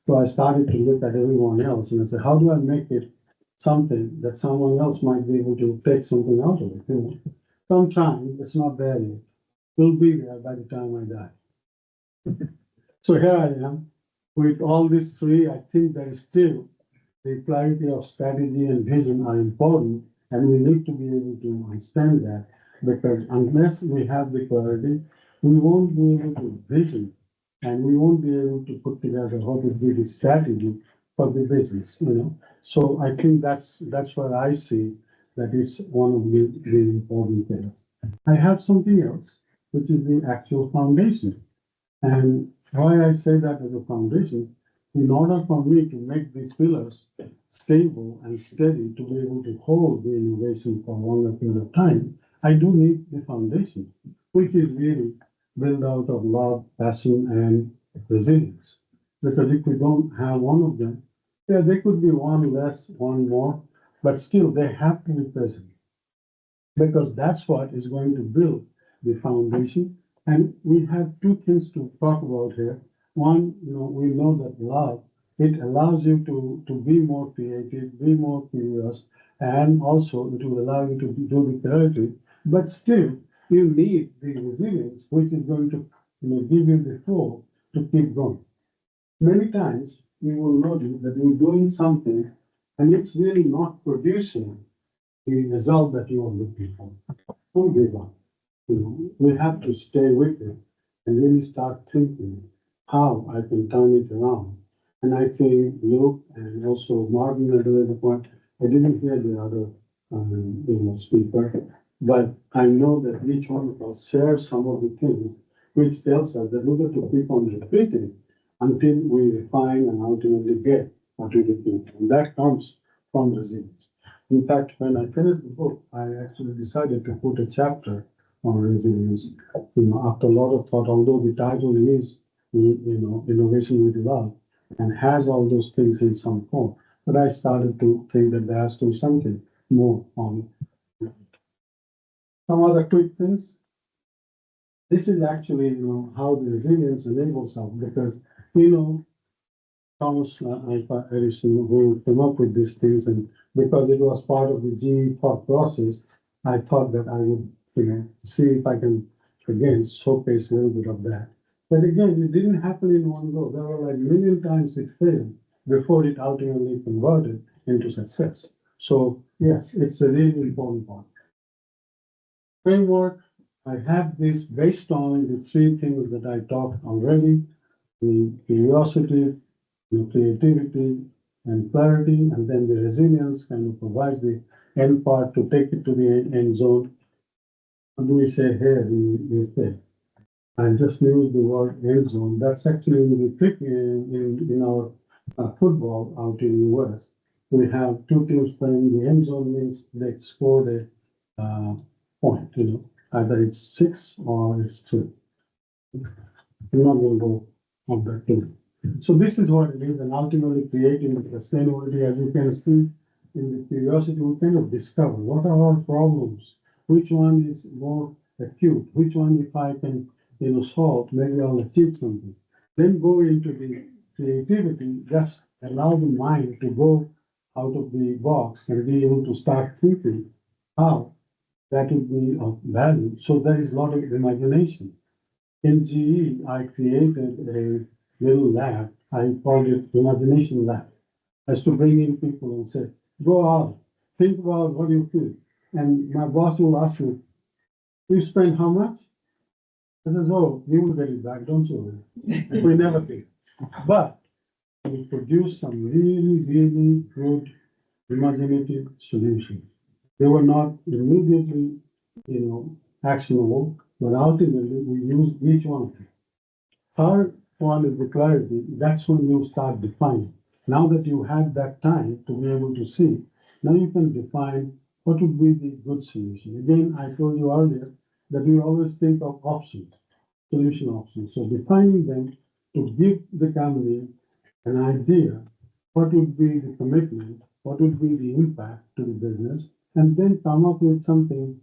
So I started to look at everyone else, and I said, how do I make it something that someone else might be able to take something out of it? Sometimes it's not there yet. It'll be there by the time I die. So here I am. With all these three, I think that still the clarity of strategy and vision are important, and we need to be able to understand that, because unless we have the clarity, we won't be able to vision, and we won't be able to put together what would be the strategy for the business. So I think that's what I see that is one of the important things. I have something else, which is the actual foundation. And why I say that as a foundation, in order for me to make these pillars stable and steady to be able to hold the innovation for a longer period of time, I do need the foundation, which is really built out of love, passion, and resilience. Because if we don't have one of them, yeah, there could be one less, one more, but still they have to be present. Because that's what is going to build the foundation. And we have two things to talk about here. One, we know that love, it allows you to be more creative, be more curious, and also it will allow you to do the creative, but still you need the resilience, which is going to give you the flow to keep going. Many times you will notice that you're doing something and it's really not producing the result that you are looking for. Don't give up. We have to stay with it and really start thinking how I can turn it around. And I think Luke and also Martin at the point, I didn't hear the other speaker, but I know that each one of us shares some of the things which tells us that we have to keep on repeating until we refine and ultimately get what we do. And that comes from resilience. In fact, when I finished the book, I actually decided to put a chapter on resilience. After a lot of thought, although the title is, Innovation with Love, and has all those things in some form, but I started to think that there has to be something more on it. Some other quick things. This is actually, how the resilience enables us, because, Thomas Alva Edison, who came up with these things, and because it was part of the GE thought process, I thought that I would, see if I can again showcase a little bit of that. But again, it didn't happen in one go. There were like a million times it failed before it ultimately converted into success. So yes, it's a really important part. Framework, I have this based on the three things that I talked already: the curiosity, creativity, and clarity, and then the resilience kind of provides the end part to take it to the end zone. What do we say here? We say, I just use the word end zone. That's actually the trick in our football out in the US. We have two teams playing. The end zone means they score the point. Either it's 6 or it's 2. I'm not going to go on that too. So this is what it is, and ultimately creating the sustainability. As you can see in the curiosity, we kind of discover what are our problems, which one is more acute, which one if I can solve, maybe I'll achieve something. Then go into the creativity, just allow the mind to go out of the box and be able to start thinking how that would be of value. So there is a lot of imagination. In GE, I created a little lab. I called it Imagination Lab. As to bring in people and say, go out, think about what you feel. And my boss will ask me, you spend how much? I says, oh, you will get it back, don't you? We never did. But we produced some really, really good imaginative solutions. They were not immediately, actionable, but ultimately we used each one of them. Third one is the clarity. That's when you start defining. Now that you have that time to be able to see, now you can define what would be the good solution. Again, I told you earlier that we always think of options, solution options. So defining them to give the company an idea, what would be the commitment, what would be the impact to the business, and then come up with something.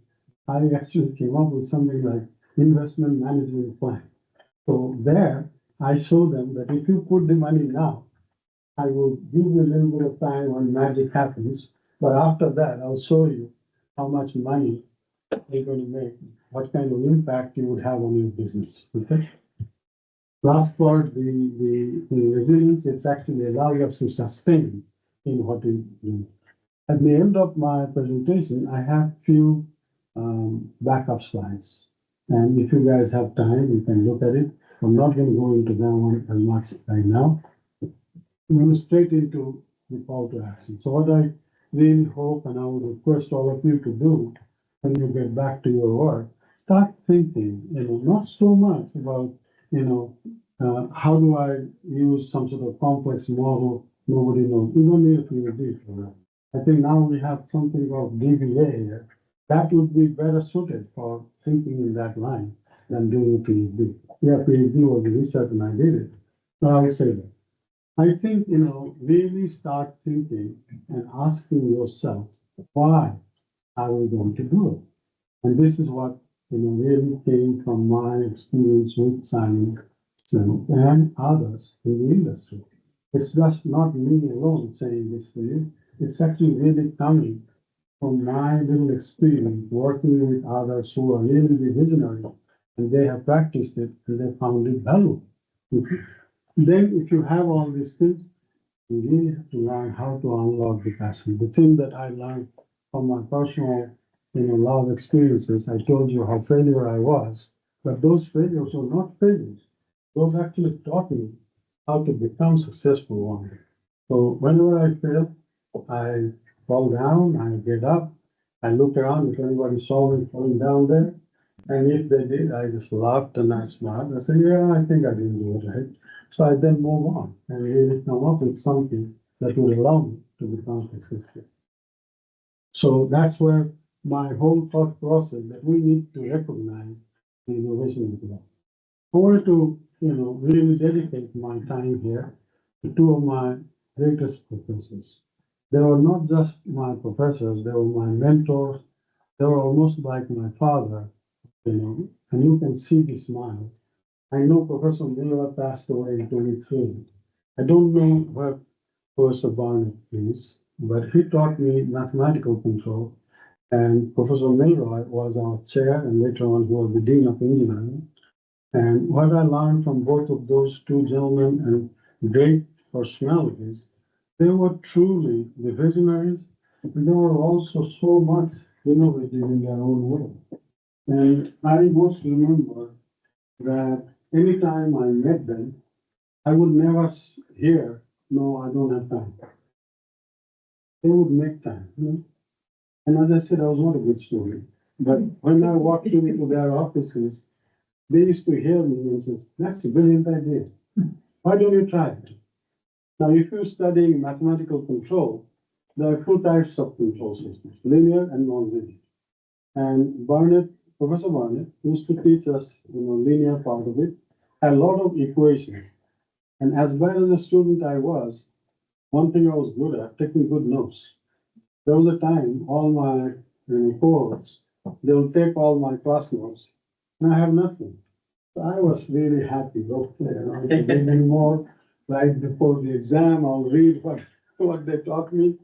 I actually came up with something like investment management plan. So there, I show them that if you put the money now, I will give you a little bit of time when magic happens, but after that, I'll show you how much money you're going to make, what kind of impact you would have on your business. Okay. Last part, the resilience, it's actually allowing us to sustain in what we do. At the end of my presentation, I have few backup slides. And if you guys have time, you can look at it. I'm not going to go into that one as much right now. I'm going straight into the call to action. So what I really hope, and I would request all of you to do when you get back to your work, start thinking, not so much about, how do I use some sort of complex model nobody knows. We don't need a PhD for that. I think now we have something called DBA here. That would be better suited for thinking in that line than doing a PhD. Yeah, PhD was the research and I did it. So I will say that. I think, really start thinking and asking yourself, why are we going to do it? And this is what, really came from my experience with Simon and others in the industry. It's just not me alone saying this to you. It's actually really coming from my little experience working with others who are really the visionary, and they have practiced it and they found it valuable. Then, if you have all these things, you really have to learn how to unlock the passion. The thing that I learned from my personal, love experiences, I told you how failure I was, but those failures were not failures. Those actually taught me how to become successful one day. So whenever I fail, I fall down, I get up, I look around if anybody saw me falling down there. And if they did, I just laughed and I smiled. I said, yeah, I think I didn't do it right. So I then move on and really come up with something that will allow me to become successful. So that's where my whole thought process that we need to recognize the innovation in development. I wanted to, really dedicate my time here to two of my greatest professors. They were not just my professors, they were my mentors. They were almost like my father, and you can see the smile. I know Professor Miller passed away in 23. I don't know where Professor Barnett is, but he taught me mathematical control. And Professor Milroy was our chair, and later on he was the Dean of Engineering. And what I learned from both of those two gentlemen and great personalities, they were truly the visionaries, but they were also so much innovative in their own way. And I most remember that anytime I met them, I would never hear, no, I don't have time. They would make time. And as I said, I was not a good student. But when I walked into their offices, they used to hear me and say, that's a brilliant idea. Why don't you try it? Now, if you're studying mathematical control, there are two types of control systems, linear and nonlinear. And Professor Barnett used to teach us, linear part of it, a lot of equations. And as bad as a student I was, one thing I was good at, taking good notes. There was a time all my cohorts, they would take all my class notes, and I have nothing. So I was really happy. Okay, give me more. Right before the exam, I'll read what they taught me.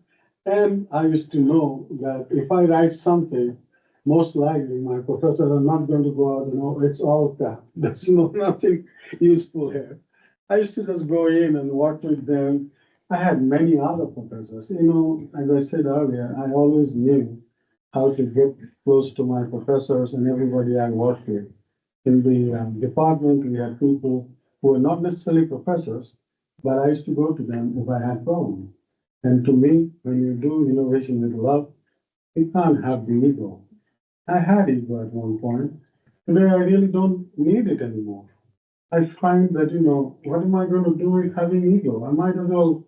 And I used to know that if I write something, most likely my professors are not going to go out, it's all crap. There's nothing useful here. I used to just go in and work with them. I had many other professors. As I said earlier, I always knew how to get close to my professors and everybody I worked with. In the department, we had people who were not necessarily professors, but I used to go to them if I had problems. And to me, when you do innovation with love, you can't have the ego. I had ego at one point. Today, I really don't need it anymore. I find that, what am I going to do with having ego? I might as well,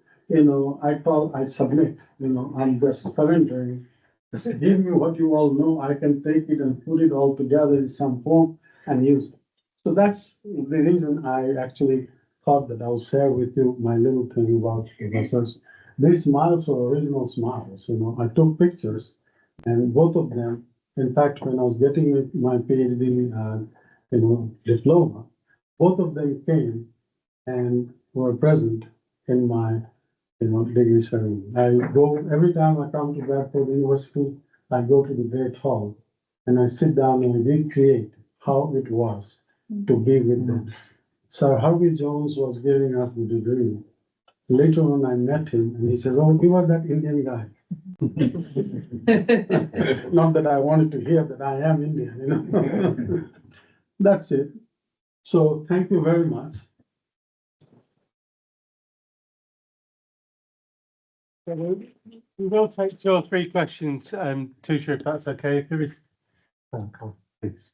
I submit, I'm just surrendering. I say, give me what you all know. I can take it and put it all together in some form and use it. So that's the reason I actually thought that I'll share with you my little thing about professors. These smiles were original smiles. I took pictures, and both of them, in fact, when I was getting my PhD, diploma, both of them came and were present in my, degree ceremony. I go every time I come to Bradford University. I go to the Great Hall, and I sit down and recreate how it was to be with them. Sir Harvey Jones was giving us the degree. Later on, I met him, and he says, "Oh, you are that Indian guy." Not that I wanted to hear that I am Indian. That's it. So thank you very much. We will take 2 or 3 questions, Tushar, if that's okay. If there is, please.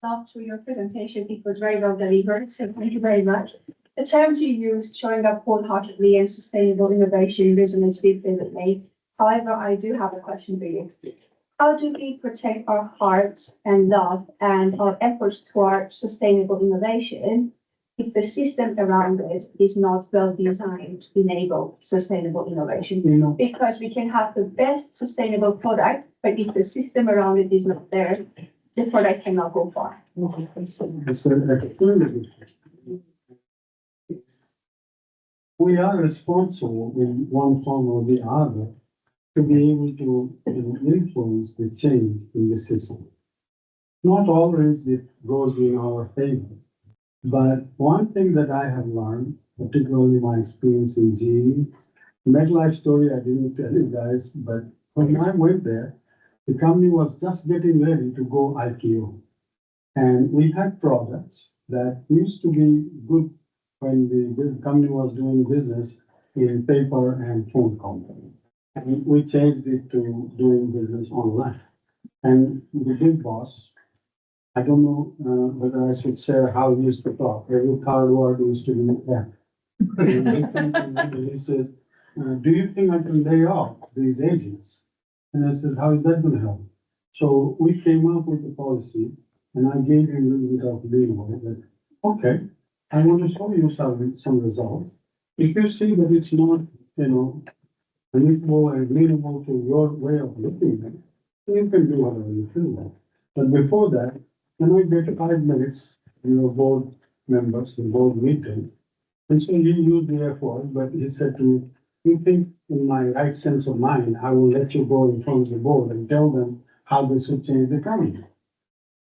After your presentation, it was very well delivered, so thank you very much. The terms you used, showing up wholeheartedly and sustainable innovation, resonates deeply with me. However, I do have a question for you. How do we protect our hearts and love and our efforts toward sustainable innovation if the system around it is not well designed to enable sustainable innovation? Because we can have the best sustainable product, but if the system around it is not there, before they cannot go far. It's we are responsible in one form or the other to be able to influence the change in the system. Not always it goes in our favor, but one thing that I have learned, particularly my experience in GE, MetLife story I didn't tell you guys, but when I went there, the company was just getting ready to go IPO. And we had products that used to be good when the company was doing business in paper and phone call. And we changed it to doing business online. And the big boss, I don't know whether I should share how he used to talk. Every third word used to be that. And he says, do you think I can lay off these agents? And I said, how is that going to help? So we came up with a policy, and I gave him a little bit of leeway that, okay, I want to show you some results. If you see that it's not, unequal and amenable to your way of looking at it, you can do whatever you feel. But before that, can I get 5 minutes, board members, the board meeting? And so he used the effort, but he said to me, you think in my right sense of mind, I will let you go in front of the board and tell them how they should change the company.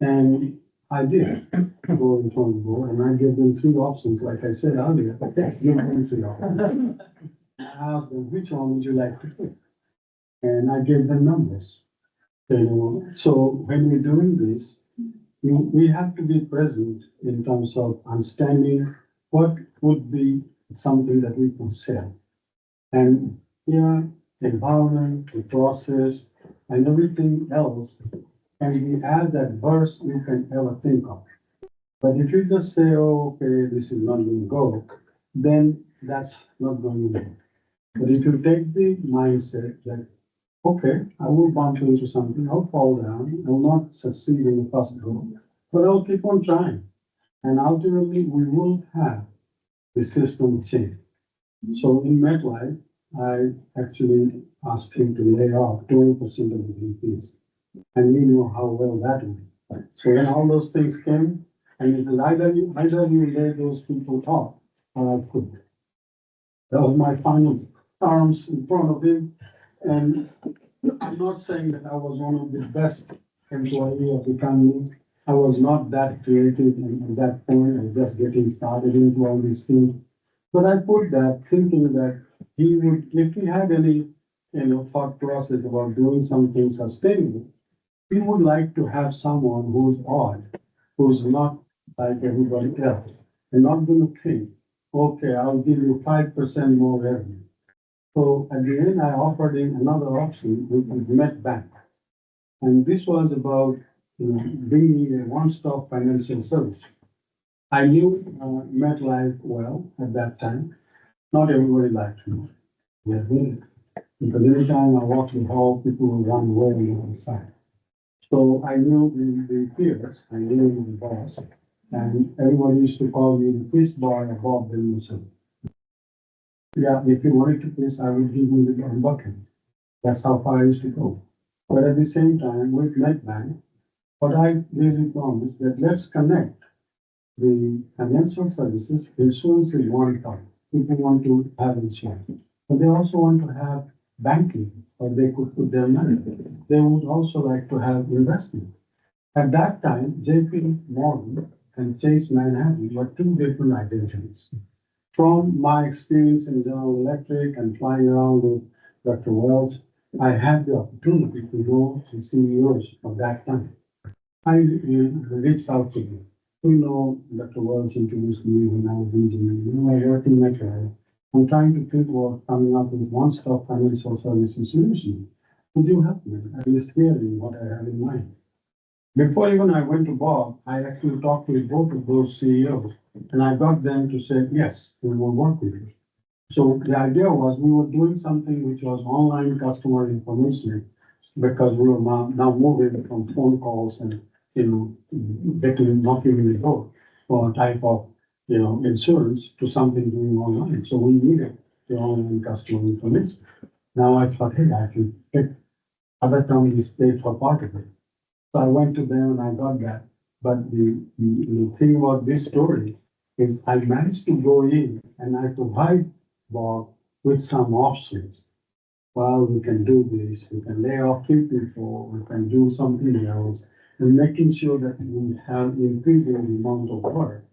And I did go in front of the board, and I gave them 3 options, like I said earlier. Okay, give them 3 options. I asked them, which one would you like to pick? And I gave them numbers. So when we're doing this, we have to be present in terms of understanding what would be something that we can sell. And here, environment, the process, and everything else can be as adverse you can ever think of. But if you just say, oh, okay, this is not going to go, then that's not going to work. But if you take the mindset that, okay, I will bump into something, I'll fall down, I'll not succeed in the first go, but I'll keep on trying. And ultimately, we will have the system change. So in MetLife, I actually asked him to lay off 20% of the VPs. And you know how well that went. So when all those things came, and it was either you lay those people off, or I couldn't. That was my final terms in front of him. And I'm not saying that I was one of the best employee of the company. I was not that creative at that point. I was just getting started into all these things. But I put that thinking that he would, if he had any, thought process about doing something sustainable, he would like to have someone who's odd, who's not like everybody else, and not going to think, okay, I'll give you 5% more revenue. So at the end, I offered him another option, which was MetBank. And this was about bringing a one-stop financial service. I knew MetLife well at that time. Not everybody liked me. Yeah, because every time I walked the hall, people would run away on the other side. So I knew the peers, I knew the boss, and everybody used to call me the fish boy above the Musa. Yeah, if you wanted to fish, I would give you the bucket. That's how far I used to go. But at the same time, with MetBank, what I really promised that let's connect the financial services. Insurance is one part. People want to have insurance, but they also want to have banking, or they could put their money. They would also like to have investment. At that time, JP Morgan and Chase Manhattan were 2 different identities. From my experience in General Electric and flying around with Dr. Wells, I had the opportunity to know the CEOs of that time. I reached out to them. Dr. Wells introduced me when I was engineering. I work in Metro. I'm trying to think about coming up with one-stop financial services solution. Could you help me? At least hearing what I have in mind. Before even I went to Bob, I actually talked with both of those CEOs, and I got them to say, yes, we will work with you. So the idea was we were doing something which was online customer information, because we were now moving from phone calls and, knocking in the door for a type of, insurance to something doing online. So we needed the online customer information. Now I thought, hey, I can pick other companies paid for part of it. So I went to them and I got that. But the thing about this story is I managed to go in and I provide Bob with some options. Well, we can do this, we can lay off few people, we can do something else, and making sure that we have increasing the amount of work.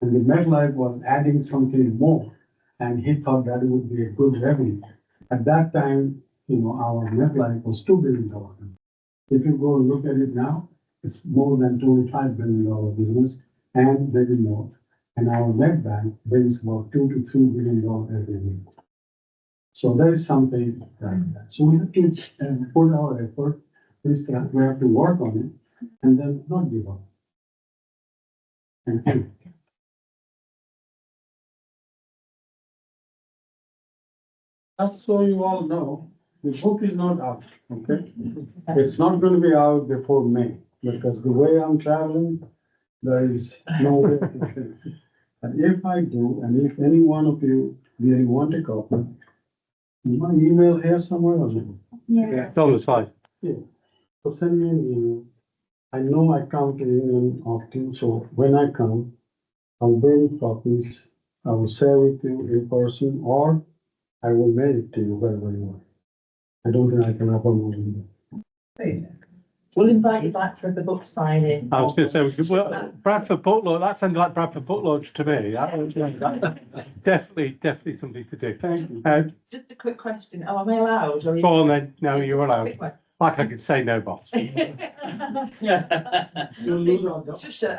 And the MetLife was adding something more, and he thought that it would be a good revenue. At that time, our MetLife was $2 billion. If you go and look at it now, it's more than $25 billion business and maybe more. And our net bank brings about $2 to $3 billion every year. So there is something like that. So we have to put our effort, we have to work on it and then not give up. Thank you. Just so you all know, the book is not out, okay? It's not going to be out before May because the way I'm traveling, there is no way to finish it. And if I do, and if any one of you really want a copy, my email here somewhere or something. Yeah. It's on the side. So send me an email. I know I come to England often, so when I come, I'll bring copies. I will share with you in person, or I will mail it to you wherever you want. I don't think I can have one more. We'll invite you back for the book signing. I was going to say, well, Bradford Book Launch, that sounded like Bradford Book Launch to me. Definitely something to do. Thank you. Just a quick question. Oh, am I allowed? Or Go on then. No, you're allowed. Quick one. Like I could say no, boss. You'll lose our job. Tushar,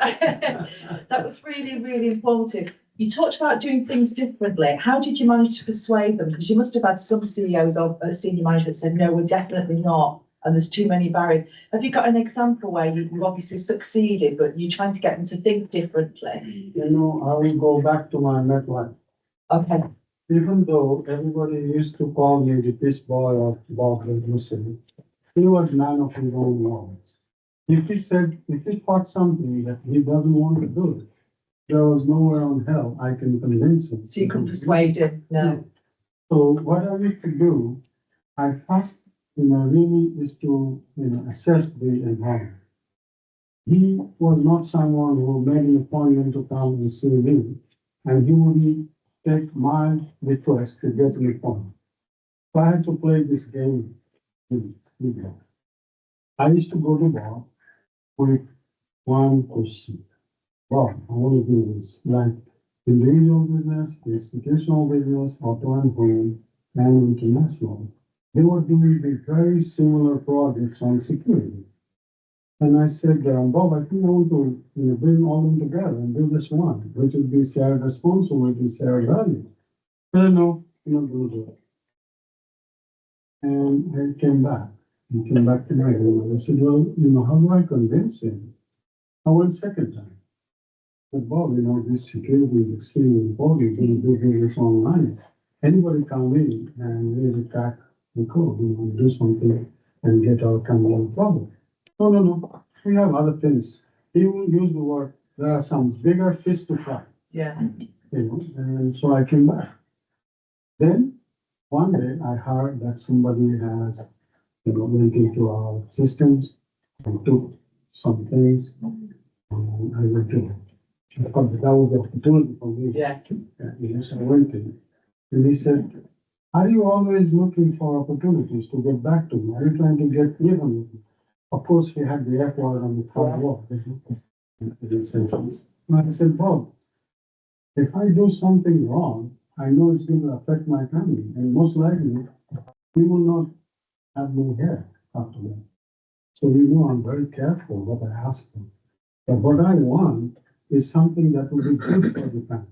that was really, really informative. You talked about doing things differently. How did you manage to persuade them? Because you must have had some CEOs of senior management said, no, we're definitely not. And there's too many barriers. Have you got an example where you obviously succeeded, but you're trying to get them to think differently? I will go back to my MetLife. Okay. Even though everybody used to call me the piss boy of Bob Muslim, he was man of his own words. If he thought something that he doesn't want to do, there was nowhere on hell I can convince him. So you can persuade him? No. So what I need to do, I first, really is to, assess the environment. He was not someone who made an appointment to come and see me, and he wouldn't take my request to get an appointment. So I had to play this game with him. I used to go to Bob with one question. Bob, I want to do this, like individual business, institutional business, auto and home, and international. They were doing the very similar projects on security. And I said, Bob, I think I want to bring all of them together and do this one, which would be shared responsibility, shared value. No, you're not going to do it. And he came back. He came back to my room and I said, well, how do I convince him? I went second time. I said, Bob, this security is extremely important. You're going to do this online. Anybody come in and really crack the code, do something and get our company in trouble. No. We have other things. He will use the word, there are some bigger fish to fry. Yeah. And so I came back. Then one day I heard that somebody has, went into our systems and took some things. And I went to it. I thought that was the opportunity for me. Yeah. So I went in. And he said, are you always looking for opportunities to get back to me? Are you trying to get even with me? Of course, he had the F word on the front wall. And I said, Bob, if I do something wrong, I know it's going to affect my family. And most likely, he will not have me here after that. So I'm very careful what I ask for. But what I want is something that will be good for the family.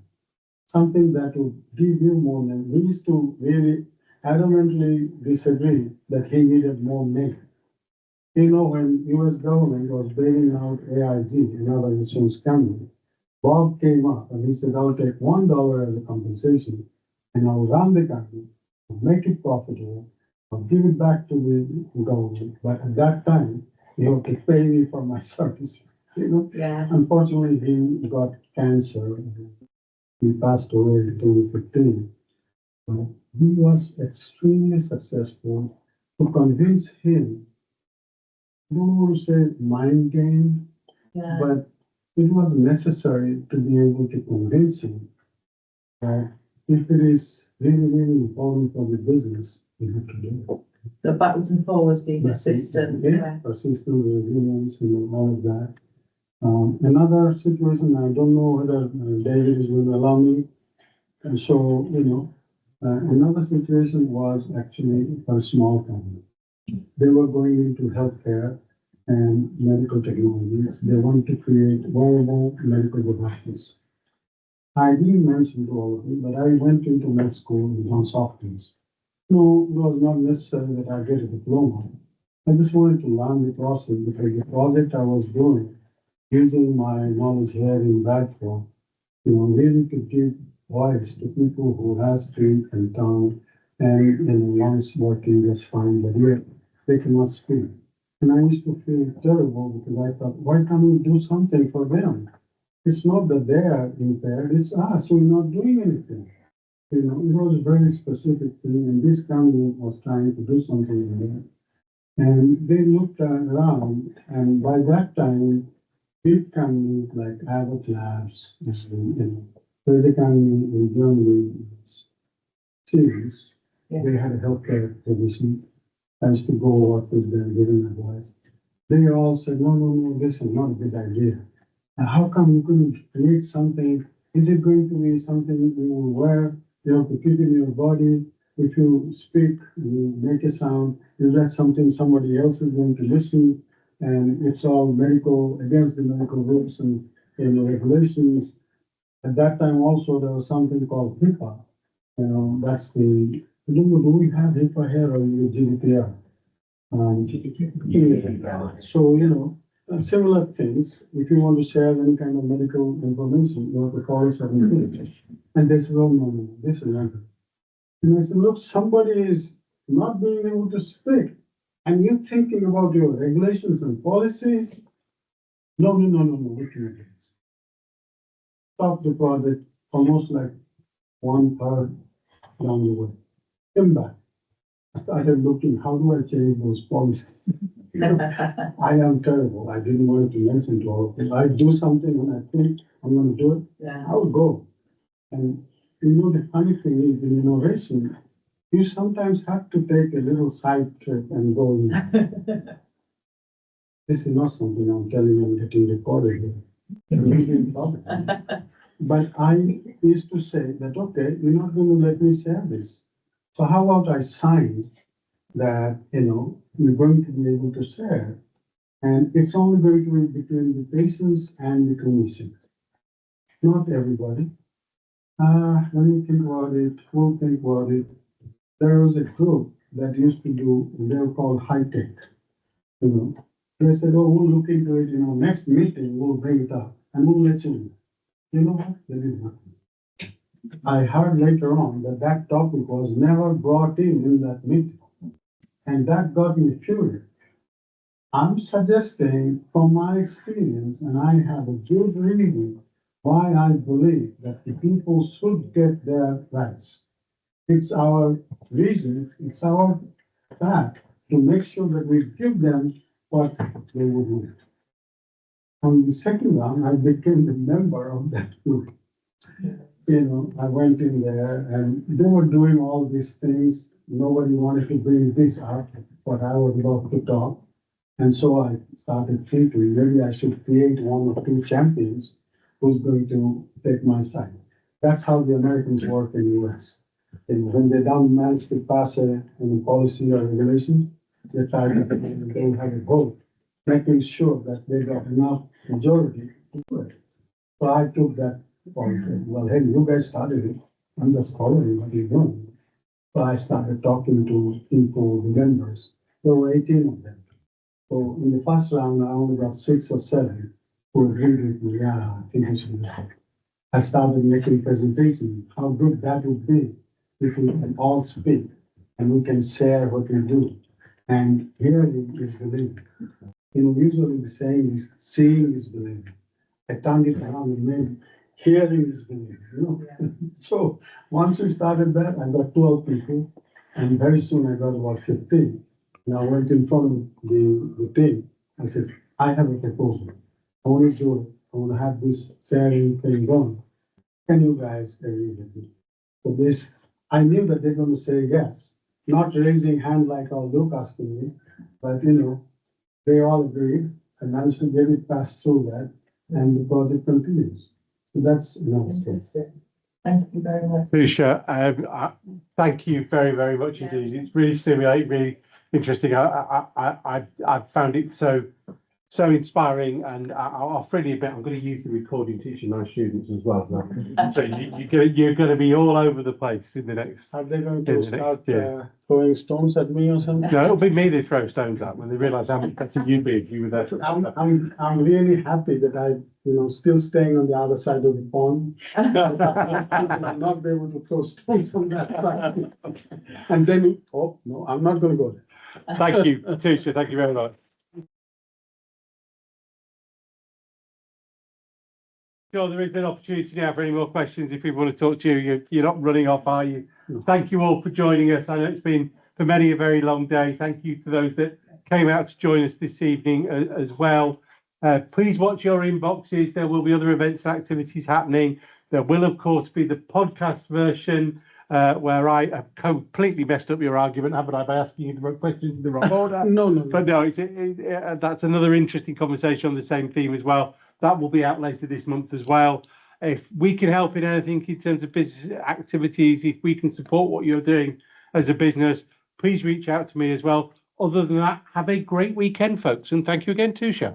Something that will give you more money. We used to really adamantly disagree that he needed more money. When US government was bailing out AIG, another insurance company, Bob came up and he said, I'll take $1 as a compensation and I'll run the company, I'll make it profitable, I'll give it back to the government. But at that time, you have to pay me for my services. Yeah. Unfortunately, he got cancer. He passed away in 2015. But he was extremely successful to convince him don't want to say mind game, Yeah. but it was necessary to be able to convince him that if it is really, really important for the business, you have to do it. The backwards and forwards being persistent. Yeah, persistent, resilience, all of that. Another situation, I don't know whether David is going to allow me. And so, another situation was actually for a small company. They were going into healthcare and medical technologies. They wanted to create wearable medical devices. I didn't mention to all of you, but I went into med school in Johns Hopkins. No, it was not necessary that I get a diploma. I just wanted to learn the process because the project I was doing, using my knowledge here in Bradford, really to give voice to people who has speech and tongue and lungs working just fine, but yet they cannot speak. And I used to feel terrible because I thought, why can't we do something for them? It's not that they are impaired, it's us, we're not doing anything. It was a very specific thing, and this company was trying to do something in there. And they looked around, and by that time, big companies like Abbott Labs, there's a company in Germany, Siemens, Yeah. they had a healthcare division. I used to go work with them, giving advice. They all said, no, this is not a good idea. And how come you couldn't create something? Is it going to be something you will wear? You have to keep in your body. If you speak, you make a sound. Is that something somebody else is going to listen? And it's all medical, against the medical rules and regulations. At that time also, there was something called HIPAA. That's the, do we have HIPAA here or GDPR? So, similar things, if you want to share any kind of medical information, you have to follow certain things. And they said, oh, no, this is not. And I said, look, somebody is not being able to speak. And you're thinking about your regulations and policies? No, we can't do this. Stop the project almost like 1/3 down the way. Came back. I started looking, how do I change those policies? I am terrible. I didn't want to mention to all of you. I do something and I think I'm going to do it. Yeah. I will go. And the funny thing is in innovation, you sometimes have to take a little side trip and go in. This is not something I'm telling you and getting recorded here. But I used to say that, okay, you're not going to let me share this. So how about I sign that, you're going to be able to share, and it's only going to be between the patients and the clinicians, not everybody. When you think about it, we'll think about it. There was a group that used to do, they were called high tech. They said, oh, we'll look into it, next meeting, we'll bring it up and we'll let you know. You know what? They did nothing. I heard later on that that topic was never brought in that meeting. And that got me furious. I'm suggesting from my experience, and I have a good reason why I believe that the people should get their rights. It's our reason, it's our fact to make sure that we give them what they would need. On the second one, I became a member of that group. I went in there and they were doing all these things. Nobody wanted to bring this up, what I was about to talk. And so I started thinking, maybe I should create one or two champions who's going to take my side. That's how the Americans work in the US. When they don't manage to pass a policy or regulation, they try to they will have a vote, making sure that they got enough majority to do it. So I took that policy. Well, hey, you guys started it. I'm just following what you're doing. So I started talking to people, the members. There were 18 of them. So in the first round, I only got 6 or 7 who agreed with me. Yeah, I think I should do it. I started making presentations, how good that would be if we can all speak and we can share what we do. And hearing is believing. Usually the saying is seeing is believing. I turned it around and made hearing is believing. So once we started that, I got 12 people, and very soon I got about 15. And I went in front of the team I said, I have a proposal. I want to do it. I want to have this sharing thing going. Can you guys agree with me? So this, I knew that they're going to say yes, not raising hand like, oh, Luke asking me, but they all agreed. I managed to get it passed through that, and the project continues. So that's another story. Fantastic. Thank you very much. Tushar, thank you very, very much indeed. It's really stimulating, really interesting. I found it so inspiring, and I'll freely admit I'm going to use the recording teaching my students as well. So you're going to be all over the place in the next. Are they going in to the start next year. throwing stones at me or something? No, it'll be me they throw stones at when they realise how much better you'd be if you were there. I'm really happy that I, still staying on the other side of the pond. I'll not be able to throw stones on that side. And then, oh, no, I'm not gonna go there. Thank you, Tushar. Thank you very much. Sure, there is an opportunity now for any more questions. If people want to talk to you, you're not running off, are you? Thank you all for joining us. I know it's been for many a very long day. Thank you to those that came out to join us this evening as well. Please watch your inboxes. There will be other events and activities happening. There will, of course, be the podcast version where I have completely messed up your argument, haven't I, by asking you the wrong questions in the wrong order? No. But no, that's another interesting conversation on the same theme as well. That will be out later this month as well. If we can help in anything in terms of business activities, if we can support what you're doing as a business, please reach out to me as well. Other than that, have a great weekend, folks. And thank you again, Tushar.